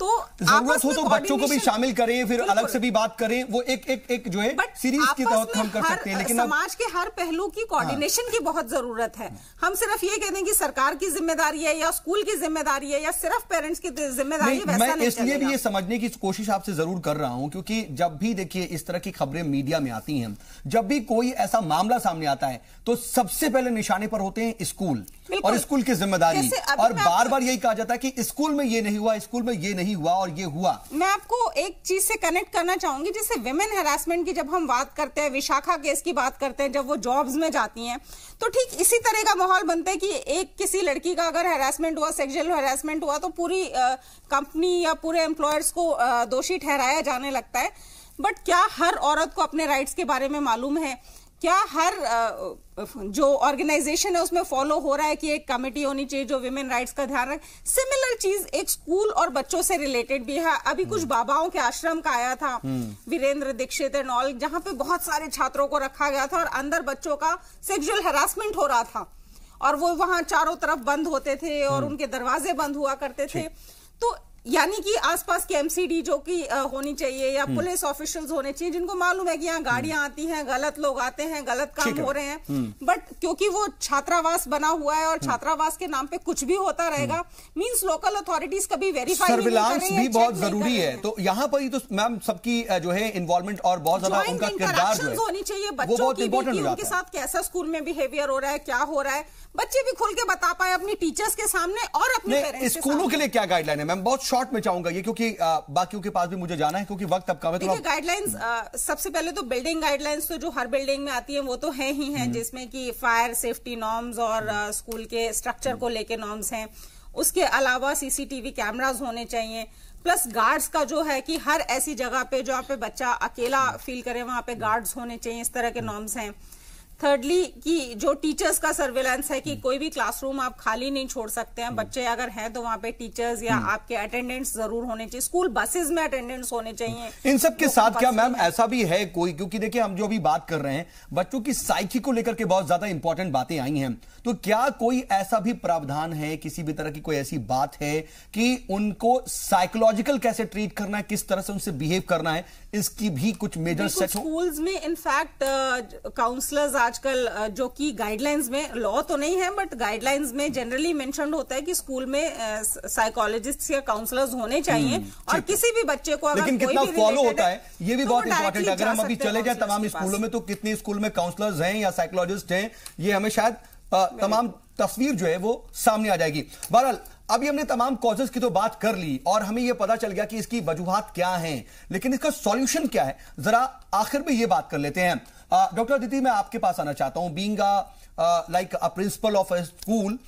तो जरूरत हो तो बच्चों को भी शामिल करें, फिर अलग से भी बात करें, वो एक जो है सीरीज के तहत हम कर सकते हैं। लेकिन समाज के हर पहलू की कोऑर्डिनेशन की बहुत जरूरत है। हम सिर्फ ये कहते हैं कि सरकार की जिम्मेदारी है या स्कूल की जिम्मेदारी है या सिर्फ पेरेंट्स की जिम्मेदारी है, मैं इसलिए भी ये समझने की कोशिश आपसे जरूर कर रहा हूं क्योंकि जब भी देखिए इस तरह की खबरें मीडिया में आती हैं, जब भी कोई ऐसा मामला सामने आता है तो सबसे पहले निशाने पर होते हैं स्कूल और स्कूल की जिम्मेदारी। और बार बार यही कहा जाता है कि स्कूल में ये नहीं हुआ, स्कूल में ये नहीं हुआ और ये हुआ। मैं आपको एक चीज से कनेक्ट करना चाहूंगी, जैसे विमेन हैरासमेंट की जब हम बात करते हैं, विशाखा केस की बात करते हैं, जब वो जॉब्स में जाती हैं, तो ठीक इसी तरह का माहौल बनता है कि एक किसी लड़की का अगर हैरासमेंट हुआ, सेक्सुअल हैरासमेंट हुआ, तो पूरी कंपनी या पूरे एम्प्लॉयर्स को दोषी ठहराया जाने लगता है। बट क्या हर औरत को अपने राइट्स के बारे में मालूम है? क्या हर जो ऑर्गेनाइजेशन है उसमें फॉलो हो रहा है कि एक कमेटी होनी चाहिए जो विमेन राइट्स का ध्यान रखे? सिमिलर चीज एक स्कूल और बच्चों से रिलेटेड भी है। अभी कुछ बाबाओं के आश्रम का आया था, वीरेंद्र दीक्षित एंड ऑल, जहां पे बहुत सारे छात्रों को रखा गया था और अंदर बच्चों का सेक्सुअल हैरासमेंट हो रहा था और वो वहां चारों तरफ बंद होते थे और उनके दरवाजे बंद हुआ करते थे। तो यानी कि आसपास की एमसीडी जो कि होनी चाहिए या पुलिस ऑफिशियल्स होने चाहिए जिनको मालूम है कि यहाँ गाड़ियां आती हैं, गलत लोग आते हैं, गलत काम हो रहे हैं, बट क्योंकि वो छात्रावास बना हुआ है और छात्रावास के नाम पे कुछ भी होता रहेगा, मींस लोकल अथॉरिटीज कभी वेरीफाई नहीं सर्विलांस भी बहुत जरूरी है। तो यहाँ पर ही तो मैम सबकी जो है इन्वॉल्वमेंट और बहुत ज्यादा उनका किरदार जो है होनी चाहिए बच्चों की भी, उनके साथ कैसा स्कूल में बिहेवियर हो रहा है, क्या हो रहा है, बच्चे भी खुल के बता पाए अपनी टीचर्स के सामने और अपने पेरेंट्स के स्कूलों के लिए क्या गाइडलाइन है मैम? बहुत शॉर्ट में चाहूंगा ये, क्योंकि बाकियों के पास भी मुझे जाना है क्योंकि वक्त अब कम है। देखिए गाइडलाइंस, सबसे पहले तो बिल्डिंग गाइडलाइंस तो जो हर बिल्डिंग में आती है वो तो है ही है, जिसमें कि फायर सेफ्टी नॉर्म्स और स्कूल के स्ट्रक्चर को लेके नॉर्म्स हैं। उसके अलावा सीसीटीवी कैमरास होने चाहिए, प्लस गार्ड्स का जो है कि हर ऐसी जगह पे जहाँ पे बच्चा अकेला फील करे वहां पे गार्ड्स होने चाहिए, इस तरह के नॉर्म्स हैं। थर्डली कि जो टीचर्स का सर्वेलेंस है कि कोई भी क्लासरूम आप खाली नहीं छोड़ सकते हैं, बच्चे अगर हैं तो वहां पे टीचर्स या आपके अटेंडेंट्स जरूर होने चाहिए, स्कूल बसेस में अटेंडेंट्स होने चाहिए। इन सब के साथ क्या मैम ऐसा भी है कोई, क्योंकि देखिए हम जो अभी बात कर रहे हैं बच्चों की साइकी को लेकर के बहुत ज्यादा इंपॉर्टेंट बातें आई हैं, तो क्या कोई ऐसा भी प्रावधान है, किसी भी तरह की कोई ऐसी बात है कि उनको साइकोलॉजिकल कैसे ट्रीट करना है, किस तरह से उनसे बिहेव करना है, इसकी भी कुछ मेजर सेट हो? स्कूल्स में इनफैक्ट काउंसलर्स आजकल जो कि गाइडलाइंस में, लॉ तो नहीं है बट गाइडलाइंस में जनरली मेंशन होता है कि स्कूल में साइकोलॉजिस्ट या काउंसलर्स होने चाहिए और किसी भी बच्चे को अगर लेकिन कितना फॉलो होता है ये भी बहुत इंपॉर्टेंट है। अगर हम अभी चले जाए तमाम स्कूलों में तो कितने स्कूल में काउंसलर्स हैं या साइकोलॉजिस्ट हैं, ये हमें शायद तमाम तस्वीर जो है वो सामने आ जाएगी। बहरहाल अभी हमने तमाम कॉजेस की तो बात कर ली और हमें यह पता चल गया कि इसकी वजूहात क्या हैं, लेकिन इसका सॉल्यूशन क्या है, जरा आखिर में यह बात कर लेते हैं। डॉक्टर अदिति, मैं आपके पास आना चाहता हूं, being like a principle of a school,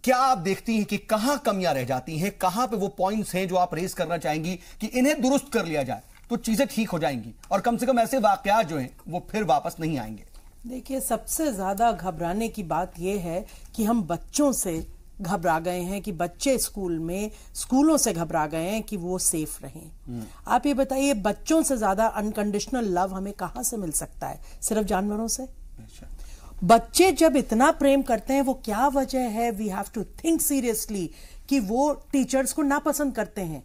क्या आप देखती हैं कि कहां कमियां रह जाती हैं, कहां पे वो पॉइंट्स हैं जो आप रेज करना चाहेंगी कि इन्हें दुरुस्त कर लिया जाए तो चीजें ठीक हो जाएंगी और कम से कम ऐसे वाकयात जो हैं वो फिर वापस नहीं आएंगे? देखिए, सबसे ज्यादा घबराने की बात यह है कि हम बच्चों से घबरा गए हैं कि बच्चे स्कूलों से घबरा गए हैं कि वो सेफ रहें। आप ये बताइए, बच्चों से ज्यादा अनकंडीशनल लव हमें कहां से मिल सकता है? सिर्फ जानवरों से? बच्चे जब इतना प्रेम करते हैं, वो क्या वजह है? We have to think seriously कि वो टीचर्स को नापसंद करते हैं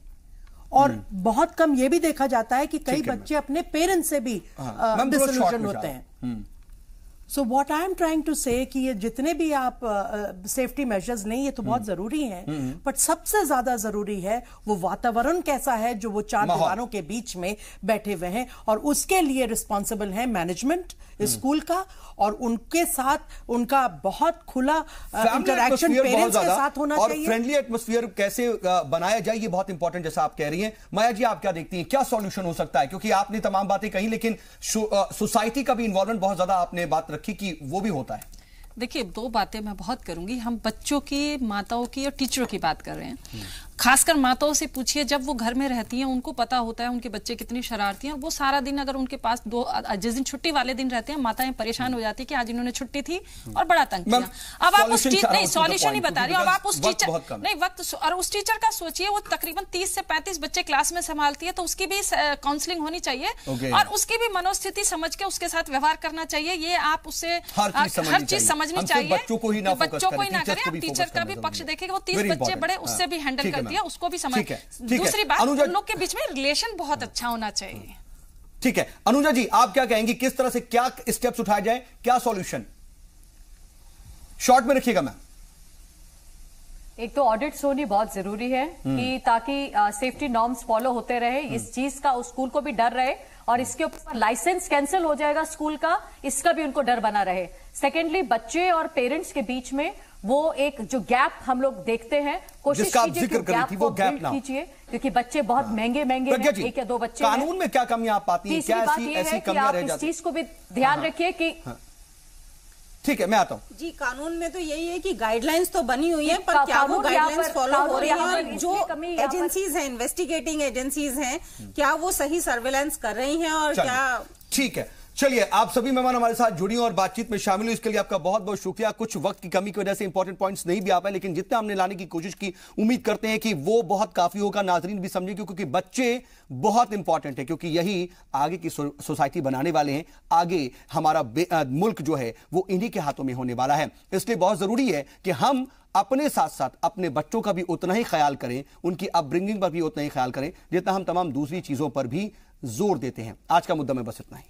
और बहुत कम ये भी देखा जाता है कि कई बच्चे अपने पेरेंट्स से भी डिसइल्यूजन होते हैं। So what I am trying to say कि ये जितने भी आप सेफ्टी मेजर्स नहीं, ये तो बहुत जरूरी है, बट सबसे ज्यादा जरूरी है वो वातावरण कैसा है जो वो चार दीवारों के बीच में बैठे हुए हैं, और उसके लिए रिस्पॉन्सिबल है मैनेजमेंट स्कूल का, और उनके साथ उनका बहुत खुला इंटरेक्शन पेरेंट्स के साथ होना चाहिए। फ्रेंडली एटमॉस्फेयर कैसे बनाया जाए, ये बहुत इंपॉर्टेंट, जैसा आप कह रही हैं। माया जी, आप क्या देखती हैं, क्या सॉल्यूशन हो सकता है? क्योंकि आपने तमाम बातें कही, लेकिन सोसाइटी का भी इन्वॉल्वमेंट बहुत ज्यादा आपने बात रखी कि वो भी होता है। देखिए, दो बातें मैं बहुत करूंगी। हम बच्चों की, माताओं की और टीचरों की बात कर रहे हैं। खासकर माताओं से पूछिए, जब वो घर में रहती हैं उनको पता होता है उनके बच्चे कितनी शरारती हैं, और वो सारा दिन अगर उनके पास जिस दिन छुट्टी वाले दिन रहते हैं, माताएं परेशान हो जाती है कि आज इन्होंने छुट्टी थी और बड़ा तंग किया। अब आप उस नहीं, सॉल्यूशन नहीं बता रही हूँ, अब आप उस टीचर नहीं वक्त, और उस टीचर का सोचिए, वो तकरीबन 30 से 35 बच्चे क्लास में संभालती है, तो उसकी भी काउंसलिंग होनी चाहिए और उसकी भी मनोस्थिति समझ के उसके साथ व्यवहार करना चाहिए। ये आप उससे हर चीज समझनी चाहिए, बच्चों को ही ना करें, टीचर का भी पक्ष देखेगा। वो 30 बच्चे बड़े, उससे भी हैंडल करती है, उसको भी समझ। दूसरी बात, उन लोग के बीच में रिलेशन बहुत अच्छा होना चाहिए। ठीक है, अनुजा जी, आप क्या कहेंगी, किस तरह से क्या स्टेप्स उठाए जाए, क्या सॉल्यूशन? शॉर्ट में रखिएगा मैम। एक तो ऑडिट्स होनी बहुत जरूरी है कि ताकि सेफ्टी नॉर्म्स फॉलो होते रहे, इस चीज का उस स्कूल को भी डर रहे, और इसके ऊपर लाइसेंस कैंसिल हो जाएगा स्कूल का, इसका भी उनको डर बना रहे। सेकेंडली, बच्चे और पेरेंट्स के बीच में वो एक जो गैप हम लोग देखते हैं, कोशिश कीजिए कि गैप को बिल्ड कीजिए, क्योंकि बच्चे बहुत महंगे हैं, एक या दो बच्चे। कानून में क्या कमियां आप पाती हैं? क्या ऐसी कमियां रह जाती हैं? इस चीज को भी ध्यान रखिए कि ठीक है, मैं आता हूं जी। कानून में तो यही है कि गाइडलाइंस तो बनी हुई है, पर क्या वो गाइडलाइंस फॉलो हो रही है, और जो एजेंसीज हैं, इन्वेस्टिगेटिंग एजेंसीज हैं, क्या वो सही सर्वेलेंस कर रही हैं, और क्या? ठीक है, चलिए, आप सभी मेहमान हमारे साथ जुड़ी और बातचीत में शामिल हुई, इसके लिए आपका बहुत बहुत शुक्रिया। कुछ वक्त की कमी की वजह से इंपॉर्टेंट पॉइंट्स नहीं भी आ पाए, लेकिन जितना हमने लाने की कोशिश की, उम्मीद करते हैं कि वो बहुत काफी होगा। नाजरीन भी समझे, क्योंकि बच्चे बहुत इंपॉर्टेंट है, क्योंकि यही आगे की सोसाइटी बनाने वाले हैं। आगे हमारा मुल्क जो है वो इन्हीं के हाथों में होने वाला है। इसलिए बहुत जरूरी है कि हम अपने साथ साथ अपने बच्चों का भी उतना ही ख्याल करें, उनकी अपब्रिंगिंग पर भी उतना ही ख्याल करें, जितना हम तमाम दूसरी चीजों पर भी जोर देते हैं। आज का मुद्दा में बस इतना ही।